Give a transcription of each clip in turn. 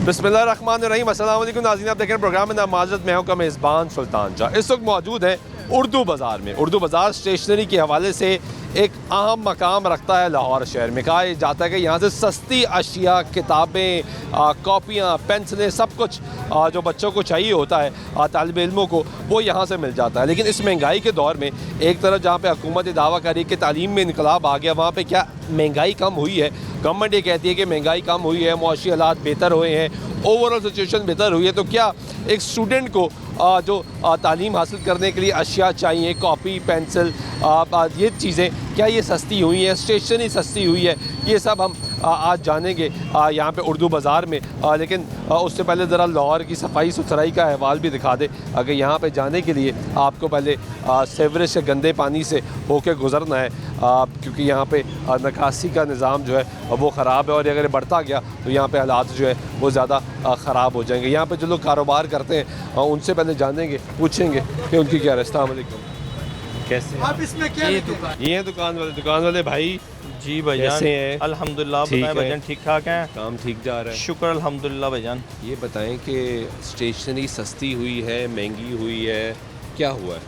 बिस्मिल्लाहिर्रहमानिर्रहीम, अस्सलाम वालेकुम नाज़रीन, आप देख रहे हैं प्रोग्राम में नामाज़त। मैं हूं का मेज़बान सुल्तान शाह। इस वक्त मौजूद है उर्दू बाज़ार में। उर्दू बाज़ार स्टेशनरी के हवाले से एक अहम मकाम रखता है लाहौर शहर में। कहा जाता है कि यहाँ से सस्ती अशिया, किताबें, कॉपियाँ, पेंसिलें, सब कुछ जो बच्चों को चाहिए होता है तालिब इल्मों को, वो यहाँ से मिल जाता है। लेकिन इस महंगाई के दौर में एक तरफ जहाँ पे हुकूमत दावा करी कि तालीम में इनकलाब आ गया, वहाँ पे क्या महंगाई कम हुई है? गवर्नमेंट ये कहती है कि महंगाई कम हुई है, मुआशी हालात बेहतर हुए हैं, ओवरऑल सिचुएशन बेहतर हुई है। तो क्या एक स्टूडेंट को जो तालीम हासिल करने के लिए अशिया चाहिए, कॉपी, पेंसिल, ये चीज़ें क्या ये सस्ती हुई हैं, स्टेशनरी सस्ती हुई है? ये सब हम आज जानेंगे यहाँ पे उर्दू बाज़ार में। लेकिन उससे पहले ज़रा लाहौर की सफाई सुथराई का अहवाल भी दिखा दे। अगर यहाँ पे जाने के लिए आपको पहले सेवरेज से, गंदे पानी से होके गुज़रना है, क्योंकि यहाँ पे निकासी का निज़ाम जो है वो ख़राब है, और अगर बढ़ता गया तो यहाँ पे हालात जो है वो ज़्यादा ख़राब हो जाएंगे। यहाँ पे जो लोग कारोबार करते हैं उनसे पहले जानेंगे, पूछेंगे कि उनकी क्या है। अस्सलाम वालेकुम, कैसे आप इसमें क्या ये हैं दुकान वाले भाई जी भाईजान, कैसे हैं? अल्हम्दुलिल्लाह। बताएं भाईजान, ठीक ठाक हैं? काम ठीक जा रहा है? शुक्र अल्हम्दुलिल्लाह भाईजान। ये बताएं कि स्टेशनरी सस्ती हुई है, महंगी हुई है, क्या हुआ है?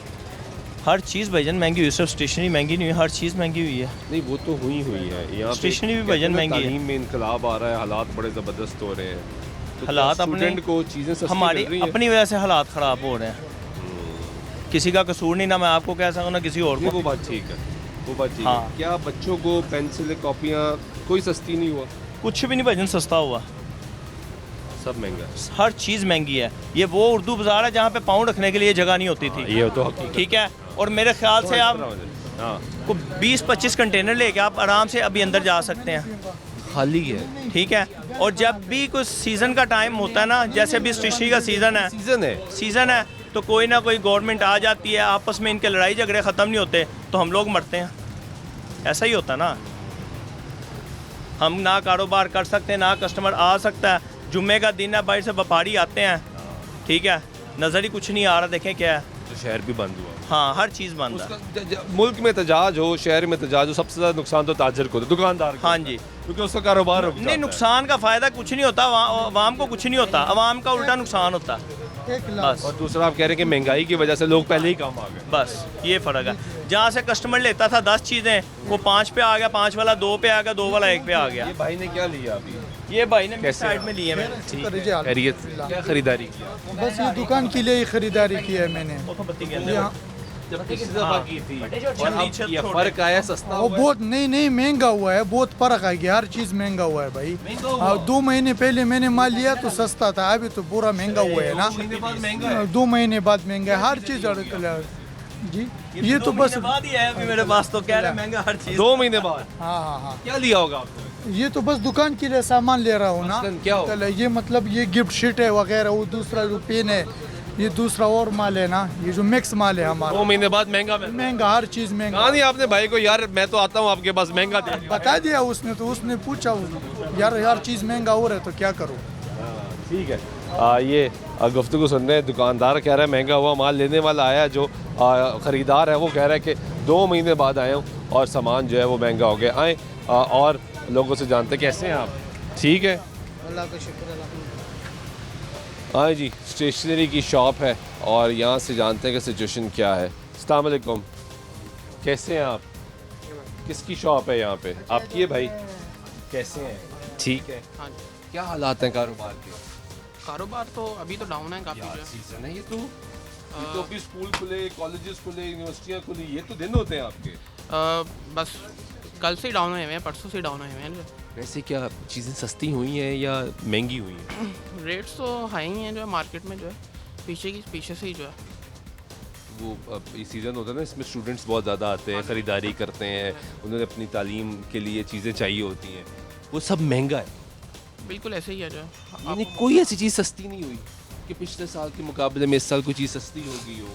हर चीज़ भाईजान महंगी हुई है, सिर्फ स्टेशनरी महंगी नहीं हुई, हर चीज़ महंगी हुई है। नहीं, वो तो हुई है। यहाँ स्टेशनरी भी भाईजान महंगी है। तालीम में इनकलाब आ रहा है, हालात बड़े ज़बरदस्त हो रहे हैं। तो हालात अपने स्टूडेंट को चीज़ें सस्ती हमारी मिल रही हैं। अपनी वजह से हालात ख़राब हो रहे हैं। किसी का कसूर नहीं, ना मैं आपको कह सकूँ ना किसी और नहीं, को। वो बात ठीक है, वो बात ठीक हाँ। है। क्या बच्चों को पेंसिल, कॉपियाँ कोई सस्ती नहीं हुआ? कुछ भी नहीं भाईजान सस्ता हुआ, सब महंगा है। हर चीज़ महंगी है। ये वो उर्दू बाज़ार है जहाँ पे पाँव रखने के लिए जगह नहीं होती थी। ये तो हकीकत। ठीक है, और मेरे ख्याल से आप हाँ, को 20-25 कंटेनर लेके आप आराम से अभी अंदर जा सकते हैं। खाली है। ठीक है, और जब भी कुछ सीज़न का टाइम होता है ना, जैसे अभी स्टेशनरी का सीज़न है तो कोई ना कोई गवर्नमेंट आ जाती है, आपस में इनके लड़ाई झगड़े ख़त्म नहीं होते तो हम लोग मरते हैं। ऐसा ही होता ना, हम ना कारोबार कर सकते, ना कस्टमर आ सकता है। जुम्मे का दिन है, बाहर से व्यापारी आते हैं, ठीक है, नज़र ही कुछ नहीं आ रहा। देखें क्या है, तो शहर भी बंद हुआ। हाँ हर चीज़ बंद है। मुल्क में तजाज हो, शहर में तजाज हो, सबसे ज़्यादा नुकसान तो ताजर को, दुकानदार को। हाँ जी, क्योंकि उसका कारोबार रुक नहीं, जाता है। नुकसान का फ़ायदा कुछ नहीं होता, आवाम को कुछ नहीं होता, आवाम का उल्टा नुकसान होता है। बस, और दूसरा आप कह रहे हैं कि महंगाई की वजह से लोग पहले ही काम आ गए। बस ये फ़र्क है। जहाँ से कस्टमर लेता था 10 चीज़ें, वो 5 पे आ गया, 5 वाला 2 पे आ गया, 2 वाला 1 पे आ गया। ये भाई ने क्या लिया अभी? ये भाई ने कैसे साइड में लिए मैंने। खैरियत से? क्या खरीदारी किया? बस ये दुकान के लिए ही खरीदारी की है मैंने। यहाँ जब पिछली दफा की थी और अब ये फर्क आया, सस्ता वो हुआ है? बहुत नहीं महंगा हुआ है, बहुत फर्क आ गया, हर चीज़ महंगा हुआ है भाई। 2 महीने पहले मैंने माल लिया तो सस्ता था, अभी तो पूरा महंगा हुआ है ना। 2 महीने बाद महंगा है हर चीज़। जी ये तो बस बाद ही है अभी मेरे पास, तो कह रहे महंगा हर चीज़। 2 महीने बाद हाँ क्या लिया होगा आपने? ये तो बस दुकान के लिए सामान ले रहा हूँ ना। मसलन क्या हो? चलो ये मतलब ये गिफ्ट शीट है वगैरह, वो दूसरा जो पेन है, ये दूसरा और माल है ना, ये जो मिक्स माल है हमारा। 2 महीने बाद महंगा महंगा, हर चीज़ महंगा। कहा नहीं आपने भाई को, यार मैं तो आता हूँ आपके पास, महंगा दे दिया। बता दिया उसने, तो उसने पूछा यार हर चीज़ महंगा हो रहा है तो क्या करूँ। ठीक है, ये गुफ्तगू सुन रहे हैं, दुकानदार कह रहा है महंगा हुआ माल, लेने वाला आया जो ख़रीदार है वो कह रहा है कि 2 महीने बाद आया हूँ और सामान जो है वो महंगा हो गया। आए और लोगों से जानते कैसे हैं आप? ठीक है, अल्लाह का शुक्र है। हाँ जी, स्टेशनरी की शॉप है और यहाँ से जानते हैं कि सिचुएशन क्या है। अस्सलाम वालेकुम, कैसे हैं आप? किसकी शॉप है यहाँ पे? आपकी है भाई? कैसे हैं? ठीक है। हाँ जी, क्या हालात हैं कारोबार के? कारोबार तो अभी तो डाउन है काफ़ी जो यार है। सीजन है ये तो अभी स्कूल खुले, कॉलेजेस खुले, यूनिवर्सिटियाँ खुली, ये तो दिन होते हैं आपके। बस कल से डाउन हुए हैं, परसों से डाउन हुए हैं जो वैसे क्या चीज़ें सस्ती हुई हैं या महंगी हुई हैं? रेट्स तो हाई ही हैं जो है मार्केट में जो है, पीछे से ही जो है। वो अब ये सीज़न होता है ना, इसमें स्टूडेंट्स बहुत ज़्यादा आते हैं, ख़रीदारी करते हैं, उन्हें अपनी तालीम के लिए चीज़ें चाहिए होती हैं, वो सब महंगा है। बिल्कुल ऐसे ही है जो है। यानी कोई ऐसी चीज़ सस्ती नहीं हुई कि पिछले साल के मुकाबले में इस साल कोई चीज़ सस्ती हो गई हो।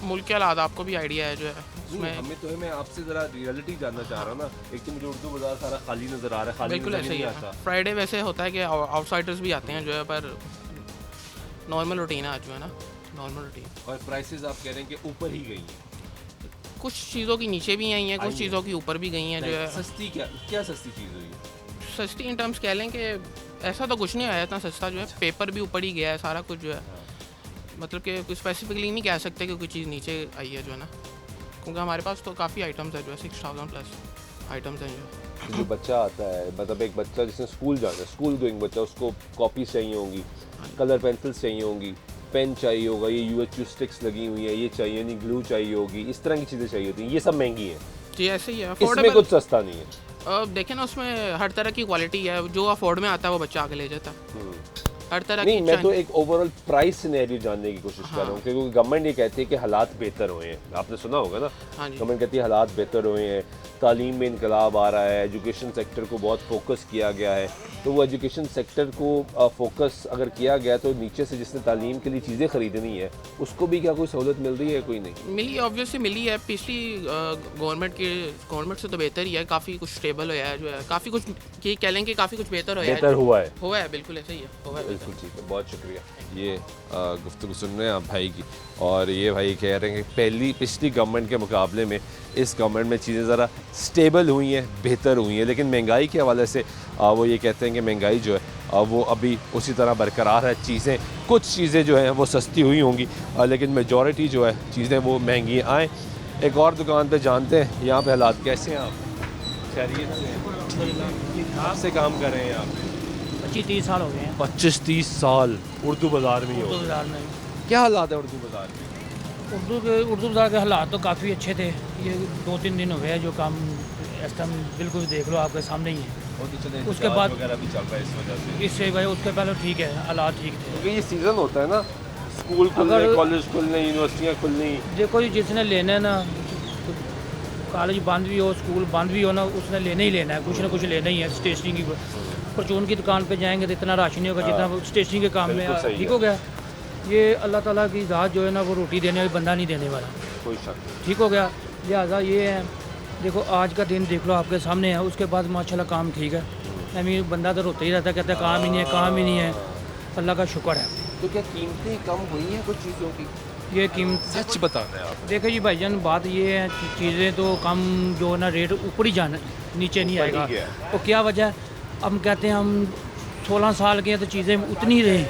मुल्क के हालात आपको भी आइडिया है जो है उसमें। हमें तो है, मैं आपसे ज़रा रियलिटी जानना चाह रहा हूँ ना। एक तो मुझे उर्दू बाज़ार सारा खाली नज़र आ रहा है, खाली बिल्कुल नज़र ऐसे ही नहीं है। आता। फ्राइडे वैसे होता है कि आउटसाइडर्स भी आते हैं जो है, पर नॉर्मल रूटीन है आज जो है ना, नॉर्मल रूटीन। और प्राइसेस आप कह रहे हैं कि ऊपर ही गई हैं? कुछ चीज़ों की नीचे भी आई हैं, कुछ चीज़ों की ऊपर भी गई हैं जो है। सस्ती क्या सस्ती चीज़ हुई है? सस्ती इन टर्म्स कह लें कि ऐसा तो कुछ नहीं आया इतना सस्ता जो है, पेपर भी ऊपर ही गया है सारा कुछ जो है, मतलब कि कुछ स्पेसिफिकली नहीं कह सकते कि कोई चीज़ नीचे आई है जो है ना, क्योंकि हमारे पास तो काफ़ी आइटम्स है जो है 6000 प्लस आइटम्स हैं जो बच्चा आता है, मतलब एक बच्चा जिसने स्कूल जाना है, स्कूल गोइंग बच्चा, उसको कॉपीज चाहिए होंगी, कलर पेंसिल्स चाहिए होंगी, पेन चाहिए होगा, ये UHU स्टिक्स लगी हुई है, ये चाहिए नहीं, ग्लू चाहिए होगी, इस तरह की चीज़ें चाहिए होती हैं, ये सब महंगी हैं। जी ऐसे ही है, इसमें अफोर्डेबल। कुछ सस्ता नहीं है। अब देखें ना, उसमें हर तरह की क्वालिटी है, जो अफोर्ड में आता है वो बच्चा आगे ले जाता है, हर तरह नहीं, की। मैं तो एक ओवरऑल प्राइस सिनेरियो जानने की कोशिश कर रहा हूँ, क्योंकि गवर्नमेंट ये कहती है कि हालात बेहतर हुए हैं, आपने सुना होगा ना, हाँ जी। गवर्नमेंट कहती है हालात बेहतर हुए हैं, तालीम में इनकलाब आ रहा है, एजुकेशन सेक्टर को बहुत फोकस किया गया है, तो वो एजुकेशन सेक्टर को फोकस अगर किया गया तो नीचे से जिसने तालीम के लिए चीज़ें ख़रीदनी है उसको भी क्या कोई सहूलत मिल रही है? कोई नहीं मिली, ऑब्वियसली मिली है, पिछली गवर्नमेंट से तो बेहतर ही है, काफ़ी कुछ स्टेबल हुआ है जो है, काफ़ी कुछ ये कह लें कि काफ़ी कुछ बेहतर बेहतर हुआ है, बिल्कुल ऐसा ही है, हुआ है बिल्कुल ठीक है, बहुत शुक्रिया। ये गुफ्तगू सुन रहे हैं आप भाई की, और ये भाई कह रहे हैं कि पिछली गवर्नमेंट के मुकाबले में इस गवर्नमेंट में चीज़ें ज़रा स्टेबल हुई हैं, बेहतर हुई हैं, लेकिन महंगाई के हवाले से वो ये कहते हैं कि महंगाई जो है वो अभी उसी तरह बरकरार है, कुछ चीज़ें जो हैं वो सस्ती हुई होंगी, लेकिन मेजॉरिटी जो है चीज़ें वो महंगी आएँ। एक और दुकान पे जानते हैं यहाँ पे हालात कैसे हैं आप? खैरियत से? आपसे काम कर रहे हैं आप? 25-30 साल हो गए हैं 25-30 साल उर्दू बाज़ार में ही हो। उर्दू बाज़ार में। क्या हालात है उर्दू बाज़ार में? उर्दू बाज़ार के हालात तो काफ़ी अच्छे थे, ये 2-3 दिन हो गए जो काम इस टाइम बिल्कुल देख लो आपके सामने ही है, उसके बाद वगैरह भी चल रहा है इस वजह से, इससे भाई उसके पहले ठीक है, हालात ठीक थे। क्योंकि ये सीज़न होता है ना, स्कूल खुलने, कॉलेज खुलने, यूनिवर्सिटियाँ खुलनी। देखो जी, जिसने लेना है ना, तो कॉलेज बंद भी हो, स्कूल बंद भी हो ना, उसने लेना ही लेना है, कुछ ना कुछ लेना ही है। स्टेशनरी की परचून की दुकान पे जाएंगे तो इतना राशन नहीं होगा जितना स्टेशनरी के काम में। ठीक हो गया, ये अल्लाह ताला की ज़ात जो है ना, वो रोटी देने वाली, बंदा नहीं देने वाला, कोई शक नहीं। ठीक हो गया। लिहाजा ये है, देखो आज का दिन देख लो आपके सामने है, उसके बाद माशाल्लाह काम ठीक है। अमीर बंदा तो रोता ही रहता है, कहता है काम ही नहीं है, काम ही नहीं है। अल्लाह का शुक्र है। तो क्या कीमतें कम हुई हैं कुछ चीज़ों की? ये कीमत सच बताते हैं आप। देखो जी भाईजान, बात ये है कि चीज़ें तो कम जो है ना, रेट ऊपर ही जाना, नीचे नहीं आएगा। तो क्या वजह है? हम कहते हैं हम 16 साल के हैं तो चीज़ें उतनी ही रही,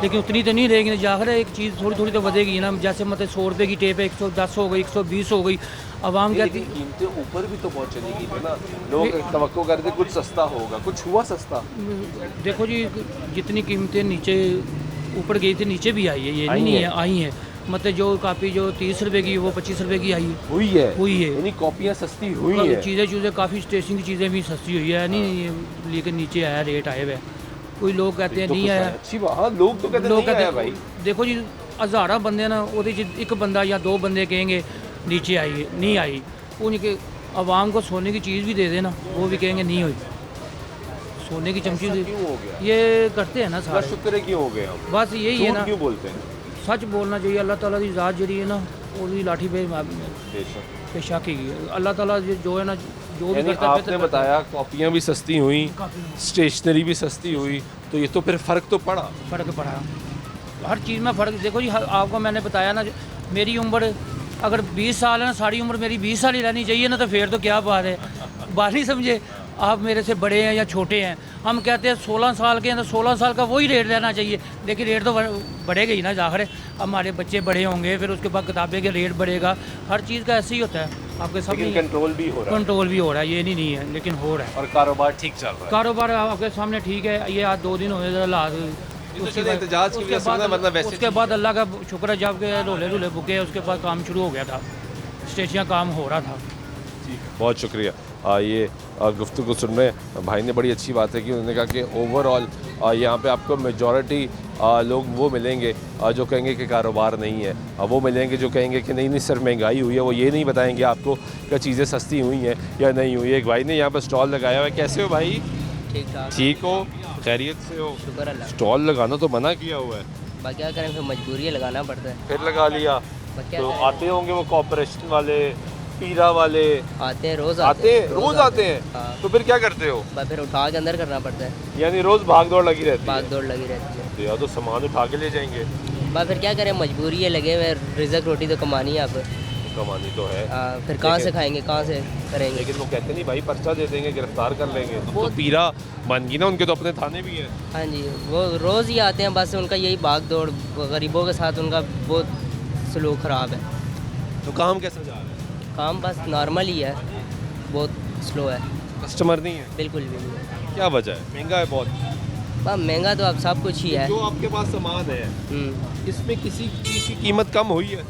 लेकिन उतनी तो नहीं रहेगी ना, जाकर एक चीज़ थोड़ी थोड़ी तो बढ़ेगी ना। जैसे मतलब 100 रुपये की टेप है, 110 हो गई, 120 हो गई। आवाम कहती कीमतें ऊपर भी तो पहुँच चली गई ना, लोग तवक्को करते कुछ सस्ता होगा, कुछ हुआ सस्ता? देखो जी, जितनी कीमतें नीचे ऊपर गई थी नीचे भी आई है, ये नहीं है, आई है। मतलब जो कापी जो 30 रुपए की वो 25 रुपए की आई हुई है, यानी कॉपियाँ सस्ती हुई है। चीज़ें काफ़ी स्टेशनरी की चीज़ें भी सस्ती हुई है, नहीं लेकिन नीचे आया, रेट आए हुए। कोई लोग कहते हैं नहीं आया, अच्छी बात, लोग तो कहते नहीं आया भाई। देखो जी, हज़ारा बंदे ना, वो एक बंदा या 2 बंदे कहेंगे नीचे आई, नहीं आई। उनके आवाम को सोने की चीज़ भी दे देना, वो भी कहेंगे नहीं हुई। सोने की चमची क्यों हो गया? ये करते हैं ना सारे। शुक्र है क्यों हो गया? बस यही है ना, क्यों बोलते हैं? सच बोलना चाहिए। अल्लाह ताला की ज़ात जरी है ना, वो लाठी पे पेशा की अल्लाह ताला जो है ना, जो भी करता है। आपने बताया कॉपियाँ भी सस्ती हुई, स्टेशनरी भी सस्ती हुई, तो ये तो फिर फ़र्क तो पड़ा। फ़र्क पड़ा, हर चीज़ में फ़र्क। देखो जी, आपको मैंने बताया ना, मेरी उम्र अगर 20 साल है ना, सारी उम्र मेरी 20 साल ही रहनी चाहिए ना, तो फिर तो क्या बात है। बात नहीं समझे आप, मेरे से बड़े हैं या छोटे हैं, हम कहते हैं 16 साल के हैं तो 16 साल का वही रेट रहना चाहिए, लेकिन रेट तो बढ़ेगा ही ना। जाकर हमारे बच्चे बड़े होंगे, फिर उसके बाद किताबें के रेट बढ़ेगा, हर चीज़ का ऐसे ही होता है। आपके सब कंट्रोल भी हो रहा है, कंट्रोल भी हो रहा है, ये नहीं है, लेकिन हो रहा है। और कारोबार ठीक चल रहा है। कारोबार आपके सामने ठीक है। ये आज 2 दिन हुए हालात, उसके बाद अल्लाह का शुक्र है, जब के रोले बुके, उसके बाद काम शुरू हो गया था, स्टेशन काम हो रहा था। बहुत शुक्रिया। ये गुफ्तगू सुन रहे हैं भाई ने, बड़ी अच्छी बात है कि उन्होंने कहा कि ओवरऑल यहाँ पे आपको मेजॉरिटी लोग वो मिलेंगे जो कहेंगे कि कारोबार नहीं है, वो मिलेंगे जो कहेंगे कि नहीं सिर्फ महंगाई हुई है। वो ये नहीं बताएंगे आपको कि चीज़ें सस्ती हुई हैं या नहीं हुई। एक भाई ने यहाँ पर स्टॉल लगाया हुआ है। कैसे हो भाई? ठीक ठाक, ठीक हो, खैरियत से हो? शुक्र अल्लाह। स्टॉल लगाना तो मना किया हुआ है, बा क्या करें, फिर मजबूरी है, लगाना पड़ता है। फिर लगा लिया। क्या तो करें? आते होंगे वो कॉर्पोरेशन वाले, पीरा वाले आते हैं, रोज़ रोज आते हैं। हाँ। तो फिर क्या करते हो? बा फिर उठा के अंदर करना पड़ता है, यानी रोज भाग दौड़ लगी रहती है? भाग दौड़ लगी रहती है। तो या तो सामान उठा के ले जाएंगे। बा फिर क्या करें, मजबूरी है, लगे हुए, रिज़्क रोटी तो कमानी है। आप कमानी तो है, फिर कहाँ से खाएंगे, कहाँ से करेंगे? लेकिन वो कहते नहीं भाई पर्चा दे देंगे, गिरफ्तार कर लेंगे। तो पीरा बन गई ना, उनके तो अपने थाने भी हैं। हाँ जी, वो रोज़ ही आते हैं, बस उनका यही भाग दौड़, गरीबों के साथ उनका बहुत सलूक ख़राब है। तो काम कैसा जा रहा है? काम बस नॉर्मल ही है, बहुत स्लो है, कस्टमर नहीं है? बिल्कुल भी नहीं है। क्या वजह है? महंगा है बहुत। बस महंगा तो अब सब कुछ ही है। जो आपके पास सामान है इसमें किसी चीज़ की कीमत कम हुई है?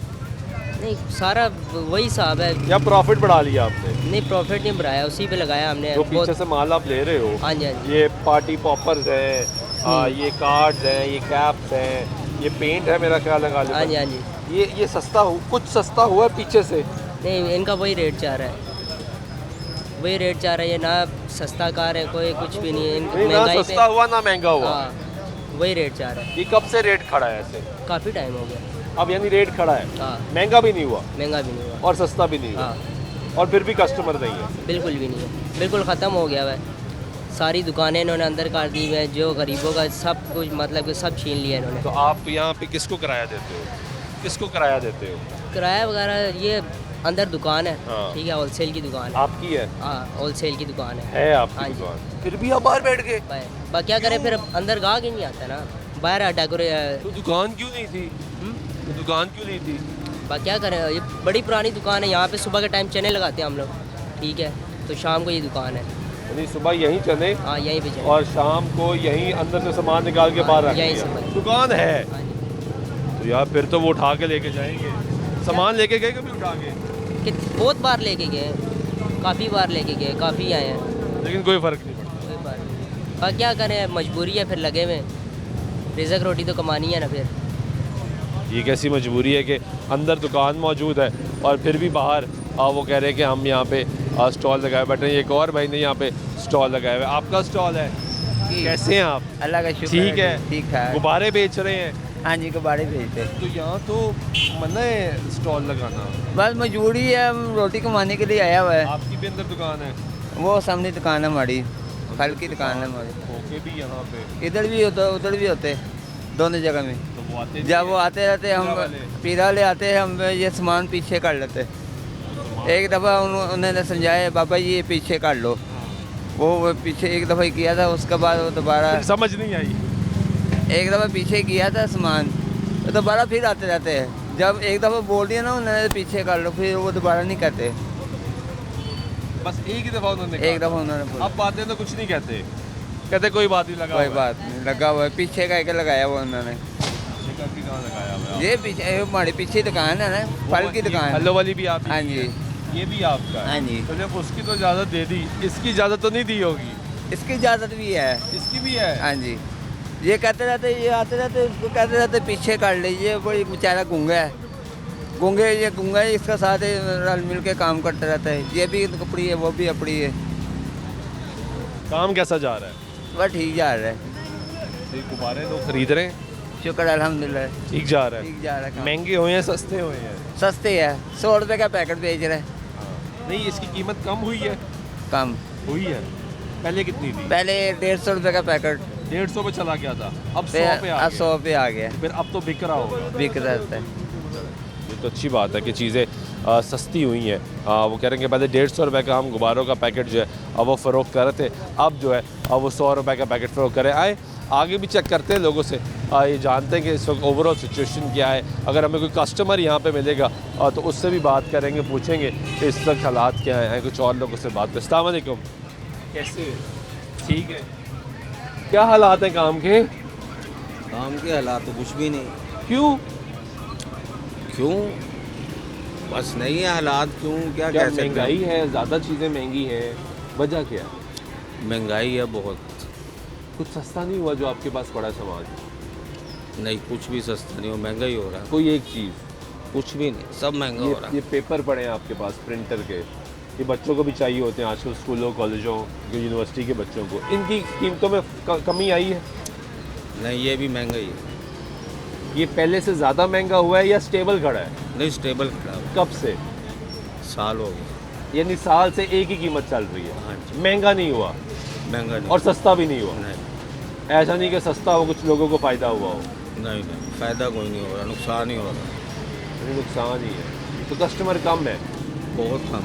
नहीं, सारा वही हिसाब है। या प्रॉफिट बढ़ा लिया आपने? नहीं, प्रॉफिट नहीं बढ़ाया, उसी पे लगाया हमने। जो पीछे से माल आप ले रहे हो, हाँ जी, हाँ जी। ये पार्टी पॉपर्स हैं, ये कार्ड्स हैं, ये कैप्स हैं, ये पेंट है मेरा ख्याल है हाँ जी, गालिबन। हाँ जी। ये सस्ता कुछ सस्ता हुआ है पीछे से? नहीं, इनका वही रेट चाह रहा है, वही रेट चाह रहा है। ये ना सस्ता कार है, कोई कुछ भी नहीं है। नहीं, ना सस्ता हुआ ना महंगा हुआ। हाँ, वही रेट चाह रहा है। ये कब से रेट खड़ा है ऐसे? काफ़ी टाइम हो गया। अब यानी रेट खड़ा है, हाँ, महंगा भी नहीं हुआ महंगा भी नहीं हुआ। और सस्ता भी नहीं हुआ, हाँ, और फिर भी कस्टमर नहीं है। बिल्कुल भी नहीं है, बिल्कुल ख़त्म हो गया है। सारी दुकानें इन्होंने अंदर कर दी हैं, जो गरीबों का सब कुछ मतलब कि सब छीन लिया इन्होंने। तो आप यहाँ पे किसको किराया देते हो? किसको किराया देते हो? किराया वगैरह ये अंदर दुकान है, हाँ। ठीक है, होलसेल की दुकान है। आपकी है? हाँ, होलसेल की दुकान है। है आपकी हाँ जी। दुकान? फिर भी आप बाहर बैठ गए? क्या करें, फिर अंदर गाहक ही नहीं आता ना, बाहर डेकोरेट। तो दुकान क्यों नहीं थी? तो दुकान क्यों नहीं थी? क्या करें, ये बड़ी पुरानी दुकान है, यहाँ पे सुबह के टाइम चने लगाते हैं हम लोग, ठीक है, तो शाम को ये दुकान है। यानी सुबह यहीं चने हाँ, यहीं पे चने। और शाम को यहीं अंदर से सामान निकाल के बाहर रख यहीं दिया। से। दुकान है हाँ जी। तो यार फिर तो वो उठा के लेके जाएंगे। सामान लेके गए कभी उठा के? बहुत बार लेके गए, काफ़ी बार लेके गए, काफ़ी आए हैं, लेकिन कोई फर्क नहीं पड़ता। कोई बार नहीं। पर क्या करें, मजबूरी है, फिर लगे हुए, रिज़क रोटी तो कमानी है ना। फिर ये कैसी मजबूरी है कि अंदर दुकान मौजूद है और फिर भी बाहर वो कह रहे हैं कि हम यहाँ पे स्टॉल लगाए बैठे हैं। एक और भाई ने यहाँ पे स्टॉल लगाए हुए। आपका स्टॉल है, कैसे हैं आप? अल्लाह का शुक्र ठीक है, ठीक ठाक। गुब्बारे बेच रहे हैं? हाँ जी, गुब्बारे भेजते। तो यहाँ तो मना है स्टॉल लगाना। बस मजबूरी है, हम रोटी कमाने के लिए आया हुआ है। आपकी भी अंदर दुकान है? वो सामने दुकान है हमारी, फल की दुकान है हमारी। ओके भी यहाँ पे इधर भी होता, उधर भी होते, दोनों जगह में। तो वो आते जब वो आते रहते पीरा हम वाले? पीरा वाले आते हैं, हम ये सामान पीछे कर लेते। एक दफ़ा उन्होंने समझाया, बाबा जी ये पीछे कर लो। वो पीछे एक दफ़ा किया था, उसके बाद वो दोबारा फिर समझ नहीं आई। एक दफ़ा पीछे किया था सामान, तो दोबारा फिर आते रहते हैं। जब एक दफ़ा बोल दिया ना उन्होंने पीछे कर लो, फिर वो दोबारा नहीं कहते। बस एक ही दफ़ा उन्होंने एक दफ़ा उन्होंने बोला। अब बातें तो कुछ नहीं कहते, कहते कोई बात नहीं लगा कोई हुआ है। बात नहीं, लगा हुआ है, पीछे का लगाया हुआ उन्होंने। शिकर की कहाँ लगाया हुआ है? ये पीछे हमारे पीछे दुकान है ना, फल की दुकान। हेलो वाली भी आप? हाँ जी, ये भी आपका है? हाँ जी। तो जब उसकी तो इजाज़त दे दी, इसकी इजाज़त तो नहीं दी होगी? इसकी इजाज़त भी है। इसकी भी है? हाँ जी, ये कहते रहते, ये आते रहते, इसको कहते रहते पीछे कर लीजिए। कोई बेचारा गूंगा है, ये गूंगा है, इसका साथ रल मिल के काम करते रहता है। ये भी कपड़ी है, वो भी अपड़ी है। काम कैसा जा रहा है? वह ठीक जा रहा है, ये गुब्बारे लोग खरीद रहे हैं? शुक्र अल्हम्दुलिल्लाह, ठीक जा रहा है? ठीक जा रहा है काम। महंगे हुए हैं सस्ते हुए हैं? सस्ते है, 100 रुपये का पैकेट बेच रहे हैं। नहीं, इसकी कीमत कम हुई है? कम हुई है। पहले कितनी थी? पहले 150 रुपये का पैकेट, 150 पे चला गया था, अब 100 पे आ अब गया। 100 पे आ गया, फिर अब तो बिक रहा होगा। बिक रहता है। ये तो अच्छी बात है कि चीज़ें सस्ती हुई हैं। वो कह रहे हैं कि पहले 150 रुपये का हम गुब्बारों का पैकेट जो है अब वो फ़रोख्त कर रहे थे, अब जो है अब वो 100 रुपये का पैकेट फ़रोख्त करें। आए आगे भी चेक करते हैं लोगों से, ये जानते हैं कि इस वक्त ओवरऑल सिचुएशन क्या है। अगर हमें कोई कस्टमर यहाँ पे मिलेगा तो उससे भी बात करेंगे, पूछेंगे कि इस वक्त हालात क्या हैं। कुछ और लोगों से बात करें। अस्सलाम वालेकुम, कैसे? ठीक है। क्या हालात हैं काम के? काम के हालात तो कुछ भी नहीं। क्यों? बस नहीं है हालात, क्यों क्या क्या कह सकते हैं? महंगाई है, ज़्यादा चीज़ें महंगी हैं, वजह क्या है? महंगाई है बहुत। कुछ सस्ता नहीं हुआ जो आपके पास पड़ा है सामान? नहीं, कुछ भी सस्ता नहीं हो, महंगा ही हो रहा है। कोई एक चीज़? कुछ भी नहीं, सब महंगा हो रहा ये है। पेपर पड़े हैं आपके पास प्रिंटर के, ये बच्चों को भी चाहिए होते हैं आजकल, स्कूलों कॉलेजों यूनिवर्सिटी के बच्चों को। इनकी कीमतों में कमी आई है? नहीं, ये भी महंगा ही है। ये पहले से ज़्यादा महंगा हुआ है या स्टेबल खड़ा है? नहीं, स्टेबल खड़ा है, कब से? साल हो गया। यानी साल से एक ही कीमत चल रही है? हाँ जी। महंगा नहीं हुआ महंगा नहीं। और सस्ता भी नहीं हुआ? नहीं ऐसा नहीं कि सस्ता हो कुछ लोगों को फ़ायदा हुआ हो? नहीं, फ़ायदा कोई नहीं हो रहा, नुकसान ही हो रहा। नुकसान ही है। तो कस्टमर कम है, बहुत कम।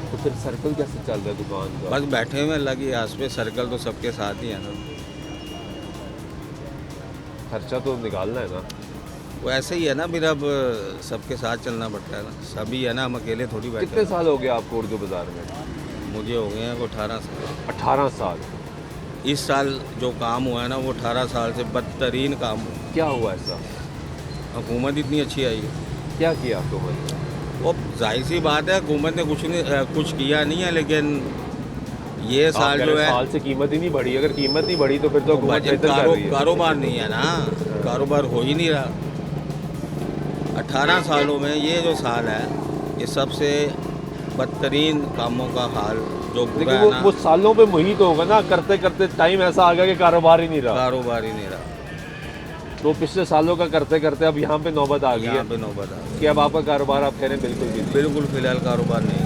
तो फिर सर्कल कैसे चल रहा है दुकान का? बस बैठे हुए लगी आस पे, सर्कल तो सबके साथ ही है ना, खर्चा तो निकालना है ना। वो ऐसे ही है ना, फिर अब सबके साथ चलना पड़ता है ना, सभी है ना, हम अकेले थोड़ी बैठे कितने साल हो गए आपको उर्दू बाज़ार में? मुझे हो गए हैं 18 साल। 18 साल। इस साल जो काम हुआ है ना, वो 18 साल से बदतरीन काम हुआ। क्या हुआ ऐसा? हुकूमत इतनी अच्छी आई है, क्या किया हुकूमत ने? वो जाहिर सी बात है, हुकूमत ने कुछ किया नहीं है, लेकिन ये साल जो है साल से कीमत ही नहीं बढ़ी। अगर कीमत नहीं बढ़ी तो फिर तो हुकूमत बेहतर कर रही है। कारोबार नहीं है ना, कारोबार हो ही नहीं रहा। 18 सालों में ये जो साल है, ये सबसे बदतरीन कामों का हाल जो हुआ लेकिन है ना, वो सालों पे मुहित होगा ना, करते करते टाइम ऐसा आ गया कि कारोबार ही नहीं रहा। कारोबार ही नहीं रहा। तो पिछले सालों का करते करते अब यहाँ पे नौबत आ गई यहाँ है पे नौबत आ गई। कि अब आपका कारोबार आप कह रहे हैं बिल्कुल भी नहीं। बिल्कुल फिलहाल कारोबार नहीं।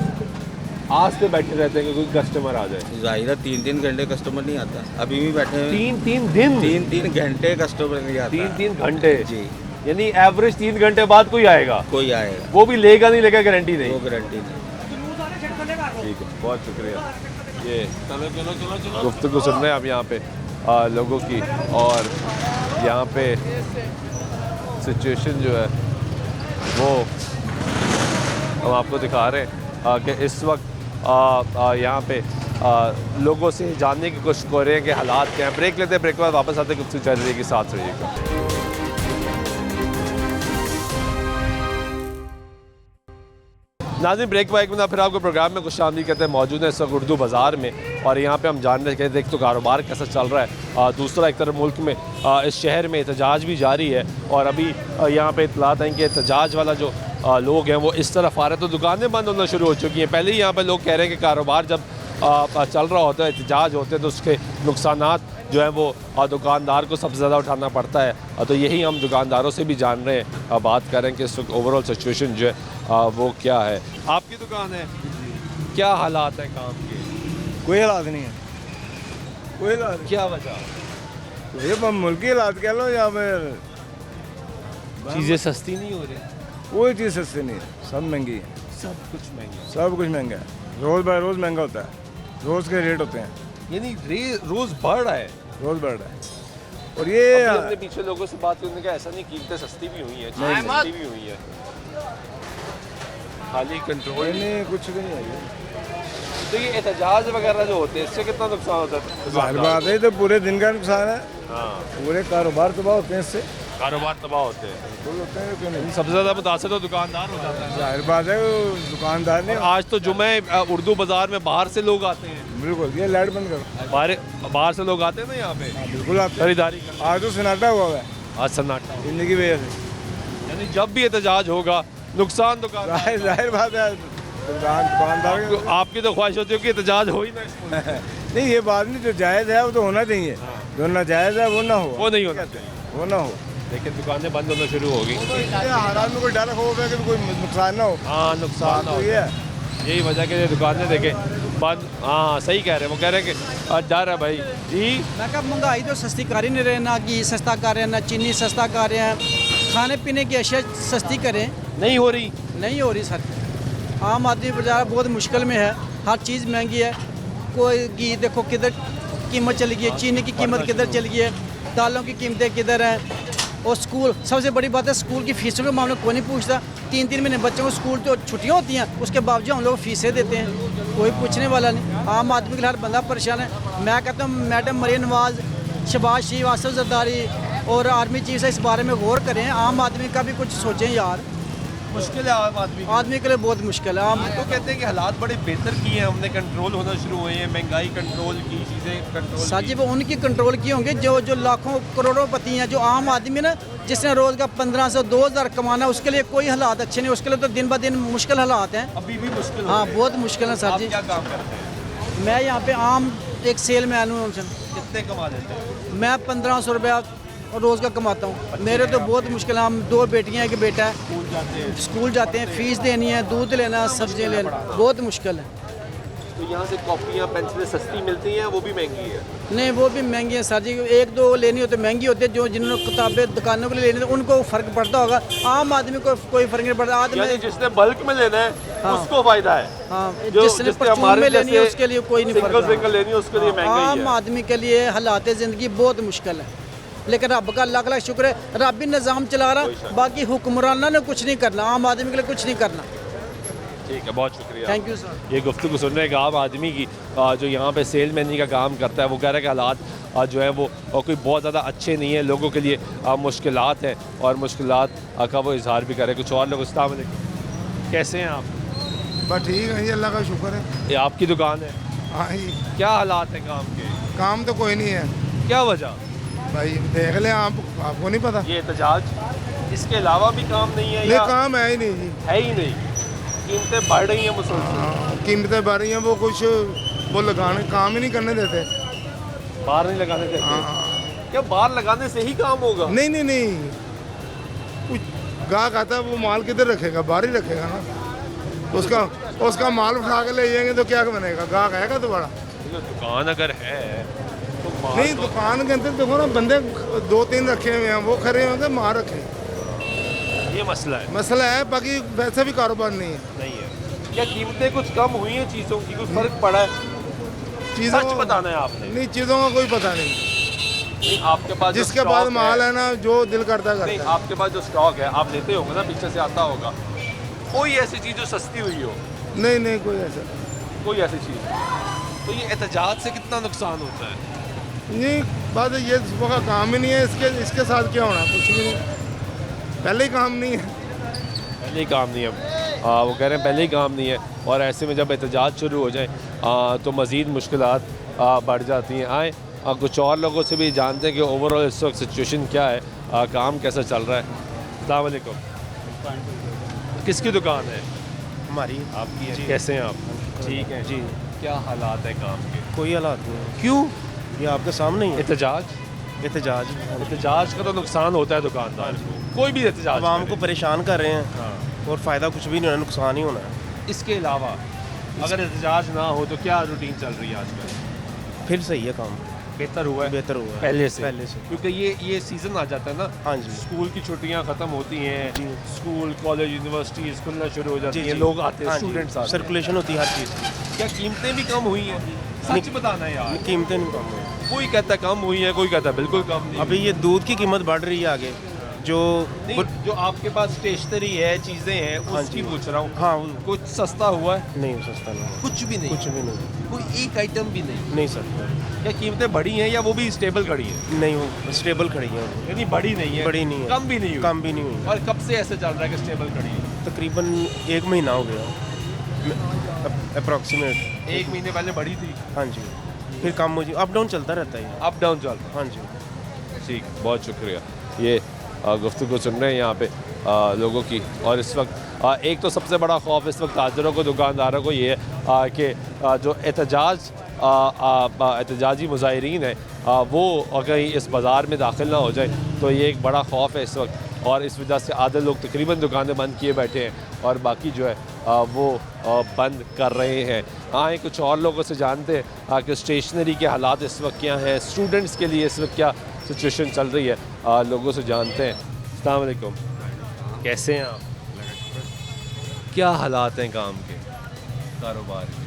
आज से बैठे रहते हैं कि कोई कस्टमर आ जाए। जाहिर है 3-3 घंटे कस्टमर नहीं आता, अभी भी बैठे हैं 3-3 दिन, 3-3 घंटे कस्टमर नहीं आता। 3-3 घंटे जी, यानी एवरेज 3 घंटे बाद कोई आएगा। कोई आएगा, वो भी लेगा नहीं लेगा गारंटी नहीं। वो गारंटी नहीं। ठीक है, बहुत शुक्रिया। ये गुफ्तगू सुन रहे हैं आप यहाँ पे लोगों की, और यहाँ पे सिचुएशन जो है वो हम आपको दिखा रहे हैं कि इस वक्त यहाँ पे लोगों से जानने की कोशिश कर रहे हैं कि हालात क्या हैं। ब्रेक लेते हैं, ब्रेक के बाद वापस आते हैं, गुफ्तगू चल रही है, साथ रहिएगा। नाज़रीन, ब्रेक बाइक में फिर आपको प्रोग्राम में खुशामदीद कहते हैं। मौजूद है इस वक्त उर्दू बाज़ार में, और यहाँ पे हम जान रहे थे एक तो कारोबार कैसा चल रहा है, दूसरा एक तरफ मुल्क में इस शहर में एहतजाज भी जारी है, और अभी यहाँ पे इत्तलात हैं कि एहतजाज वाला जो लोग हैं वो इस तरफ आ रहे हैं, तो दुकानें बंद होना शुरू हो चुकी हैं। पहले ही यहाँ पर लोग कह रहे हैं कि कारोबार जब चल रहा होता है, एहतजाज होते हैं, तो उसके नुकसानात जो है वो दुकानदार को सबसे ज़्यादा उठाना पड़ता है। तो यही हम दुकानदारों से भी जान रहे हैं, बात कर रहे हैं कि इस वक्त ओवरऑल सिचुएशन जो है वो क्या है। आपकी दुकान है, क्या हालात है काम के? कोई हालात नहीं है, कोई हालात। क्या वजह? ये मुल्की हालात कह लो, या फिर चीज़ें सस्ती नहीं हो रही? कोई चीज़ सस्ती नहीं है, सब महंगी है, सब कुछ महंगा, सब कुछ महंगा है, रोज़ बाय रोज़ महंगा होता है, रोज़ के रेट होते हैं, यानी रोज़ बढ़ रहा है, रोज़ बढ़ रहा है। और ये हमने पीछे लोगों से बात करने का ऐसा नहीं, कीमतें सस्ती भी हुई हैं, चीज़ें सस्ती भी हुई हैं, खाली कंट्रोल नहीं, कुछ भी नहीं है। तो ये एहतजाज वगैरह जो होते हैं, इससे कितना नुकसान होता है? जाहिर बात है, तो पूरे दिन का नुकसान है। हाँ, पूरे कारोबार तबाह होते हैं इससे, कारोबार तबाह होते हैं। बिल्कुल होते हैं, क्यों नहीं। सबसे ज़्यादा मुतासर तो दुकानदार हो जाता है। जाहिर बात है, वो दुकानदार ने आज तो जुमे उर्दू बाज़ार में बाहर से लोग आते हैं, बिल्कुल। ये लाइट बंद करो, बाहर से लोग आते हैं ना यहाँ पे बिल्कुल आते हैं। खरीदारी करने। आज तो सन्नाटा हुआ है, आज सन्नाटा, इन्हीं की वजह से। यानी जब भी एहतजाज होगा नुकसान दुकान। जाहिर बात है, दुकानदार आपकी तो ख्वाहिश होती है कि एहतजाज हो ही ना इस मुल्क में। नहीं, ये बात नहीं, जो जायज़ है वो तो होना चाहिए, जो नाजायज़ है वो ना हो, वो नहीं होना चाहिए, वो ना हो। लेकिन दुकानें बंद होना शुरू होगी। हालात में कोई डर खौफ है कि कोई नुकसान ना हो। हाँ, नुकसान ना हो, ये है, यही वजह के दुकानें देखें बंद। हाँ, सही कह रहे हैं, वो कह रहे हैं कि डर है भाई जी। मैं कहा महंगाई तो सस्ती कर ही नहीं रहे, ना घी सस्ता कर रहे हैं, ना चीनी सस्ता कर रहे हैं, खाने पीने की अशिया सस्ती करें, नहीं हो रही, नहीं हो रही सर। आम आदमी बेचारा बहुत मुश्किल में है, हर चीज़ महंगी है। कोई घी देखो किधर कीमत चली गई है, चीनी की कीमत किधर चली गई है, दालों की कीमतें किधर हैं, और स्कूल, सबसे बड़ी बात है स्कूल की फीसों के मामले में कोई नहीं पूछता। 3-3 महीने बच्चों को स्कूल तो छुट्टियाँ होती हैं, उसके बावजूद हम लोग फीसें देते हैं, कोई पूछने वाला नहीं। आम आदमी के हर बंदा परेशान है। मैं कहता हूँ मैडम मरियम नवाज़, शहबाज शरीफ, आसिफ जरदारी और आर्मी चीफ से इस बारे में गौर करें, आम आदमी का भी कुछ सोचें यार। मुश्किल है आम आदमी के लिए बहुत मुश्किल है। आम तो कहते हैं कि हालात बड़े बेहतर किए हैं हमने, कंट्रोल होना शुरू हुए हैं, महंगाई कंट्रोल की, चीज़ें कंट्रोल। सर जी, वो उनकी कंट्रोल की होंगे जो लाखों करोड़ों पति हैं। जो आम आदमी ना, जिसने रोज़ का 1500-2000 कमाना, उसके लिए कोई हालात अच्छे नहीं, उसके लिए तो दिन ब दिन मुश्किल हालात हैं, अभी भी मुश्किल। हाँ, बहुत मुश्किल है सर जी। क्या काम करते हैं? मैं यहाँ पे आम एक सेल मैन हूँ। कितने कमा लेते हैं? मैं 1500 रुपया रोज़ का कमाता हूँ। मेरे तो बहुत मुश्किल है। हम 2 बेटियाँ, एक बेटा है, स्कूल जाते हैं, फीस देनी है, दूध लेना, सब्जियाँ लेना, बहुत मुश्किल है। तो यहाँ से कॉपियाँ पेंसिलें सस्ती मिलती हैं, वो भी महंगी है? नहीं, वो भी महंगी है सर जी, एक दो लेनी होती महंगी होती है, जो जिन्होंने किताबें दुकानों के लिए लेनी होती उनको फ़र्क पड़ता होगा, आम आदमी को कोई फ़र्क नहीं पड़ता। यानी जिसने बल्क में लेना है उसको फायदा है, हाँ, जिसने परचून में लेनी है उसके लिए कोई नहीं फर्क। सिंगल लेनी है उसके लिए महंगी है। आम आदमी के लिए हालात ज़िंदगी बहुत मुश्किल है, लेकिन रब का लाख लाख शुक्र है, रब ही निज़ाम चला रहा, बाकी हुक्मराना ने कुछ नहीं करना, आम आदमी के लिए कुछ नहीं करना। ठीक है, बहुत शुक्रिया, थैंक यू सर। ये गुफ्तगू सुन रहे हैं एक आम आदमी की जो यहाँ पे सेलमैनी का काम करता है। वो कह रहा है कि हालात जो है वो कोई बहुत ज़्यादा अच्छे नहीं है, लोगों के लिए मुश्किलात हैं और मुश्किलात का वो इजहार भी करे। कुछ और लोग, अस्सलाम वालेकुम, कैसे हैं आप? बस ठीक है जी, अल्लाह का शुक्र है। ये आपकी दुकान है? हाँ जी। क्या हालात हैं काम के? काम तो कोई नहीं है। क्या वजह? भाई देख लें आप, आपको नहीं पता? ये एहतजाज, इसके अलावा भी काम नहीं है? नहीं, काम है ही नहीं जी, है ही नहीं। कीमतें बढ़ रही हैं मुसलसल। कीमतें बढ़ रही हैं, वो कुछ वो लगाने काम ही नहीं करने देते, बाहर नहीं लगाने देते। हाँ। क्या बाहर लगाने से ही काम होगा? नहीं नहीं नहीं, कुछ गाहक आता है वो माल किधर रखेगा, बाहर ही रखेगा ना, उसका माल उठा के ले जाएंगे तो क्या बनेगा, गाहक आएगा दोबारा? दुकान अगर है तो नहीं, दुकान के अंदर देखो ना, बंदे 2-3 रखे हुए हैं, वो खड़े होंगे, माल रखे, ये मसला है। मसला है, बाकी वैसे भी कारोबार नहीं है। नहीं है। क्या कीमतें कुछ कम हुई हैं चीज़ों की, कुछ फर्क पड़ा है? चीज़ों सच बताना है आपने। नहीं, चीज़ों का कोई पता नहीं, नहीं आपके पास जिसके पास माल है ना, जो दिल करता नहीं, करता है। आपके पास जो स्टॉक है आप लेते होंगे ना, पीछे से आता होगा, कोई ऐसी चीज़ जो सस्ती हुई हो? नहीं नहीं, कोई ऐसा कोई ऐसी चीज़। तो ये एहतजाज से कितना नुकसान होता है? नहीं, बात ये सुबह का काम ही नहीं है, इसके साथ क्या होना, कुछ भी नहीं, पहले ही काम नहीं है। पहले ही काम नहीं है, वो कह रहे हैं पहले ही काम नहीं है, और ऐसे में जब एहतजाज शुरू हो जाए तो मज़ीद मुश्किलात बढ़ जाती हैं। आए कुछ और लोगों से भी जानते हैं कि ओवरऑल इस वक्त सिचुएशन क्या है, काम कैसा चल रहा है। अस्सलाम वालेकुम, किसकी दुकान है? हमारी। आपकी है? कैसे हैं आप? ठीक है जी। क्या हालात है काम के? कोई हालात नहीं। क्यों? ये आपके सामने ही है। एहतजाज का तो नुकसान होता है दुकानदार को, कोई भी एहतजाज आवाम को परेशान कर रहे हैं। हाँ। और फ़ायदा कुछ भी नहीं होना, नुकसान ही होना है। इसके अलावा अगर एहतजाज ना हो तो क्या रूटीन चल रही है आजकल? फिर सही है काम, बेहतर हुआ है? बेहतर हुआ है पहले से क्योंकि ये सीज़न आ जाता है ना। हाँ जी। स्कूल की छुट्टियां ख़त्म होती हैं, जी। स्कूल कॉलेज यूनिवर्सिटी खुलना शुरू हो जाती जी, हैं, जी। लोग आते हैं, हाँ जी, स्टूडेंट्स आते हैं, सर्कुलेशन होती है हर चीज़ की। क्या कीमतें भी कम हुई हैं? सच बताना है यार। कीमतें नहीं कम हुई। कोई कहता है कम हुई है, कोई कहता है बिल्कुल कम नहीं। अभी ये दूध की कीमत बढ़ रही है आगे, जो जो आपके पास स्टेशनरी है, चीज़ें हैं, उसकी पूछ रहा हूँ। हाँ, कुछ सस्ता हुआ है? नहीं सस्ता नहीं, कुछ भी नहीं? कुछ भी नहीं, कोई एक आइटम भी नहीं? नहीं सर। क्या कीमतें बढ़ी हैं या वो भी स्टेबल खड़ी हैं? नहीं, वो स्टेबल खड़ी है, यानी बढ़ी नहीं है? बड़ी नहीं है, कम भी नहीं हुई? कम भी नहीं हुई। और कब से ऐसे चल रहा है कि स्टेबल खड़ी है? तकरीबन 1 महीना हो गया अप्रॉक्सीमेट। 1 महीने पहले बढ़ी थी? हाँ जी, फिर कम मुझे अप डाउन चलता रहता है। अप डाउन चल रहा है? हाँ जी। ठीक, बहुत शुक्रिया। ये गुफ्तगू सुन रहे हैं यहाँ पे लोगों की। और इस वक्त एक तो सबसे बड़ा खौफ इस वक्त ताजरों को, दुकानदारों को ये है कि जो एहतजाजी मुजाहिरीन है वो कहीं इस बाज़ार में दाखिल ना हो जाए, तो ये एक बड़ा खौफ है इस वक्त। और इस वजह से आधे लोग तकरीबन दुकानें बंद किए बैठे हैं और बाकी जो है वो बंद कर रहे हैं। आए कुछ और लोगों से जानते हैं कि स्टेशनरी के हालात इस वक्त क्या हैं, स्टूडेंट्स के लिए इस वक्त क्या सिचुएशन चल रही है, लोगों से जानते हैं। अस्सलाम वालेकुम, कैसे हैं आप? क्या हालात हैं काम के, कारोबार के?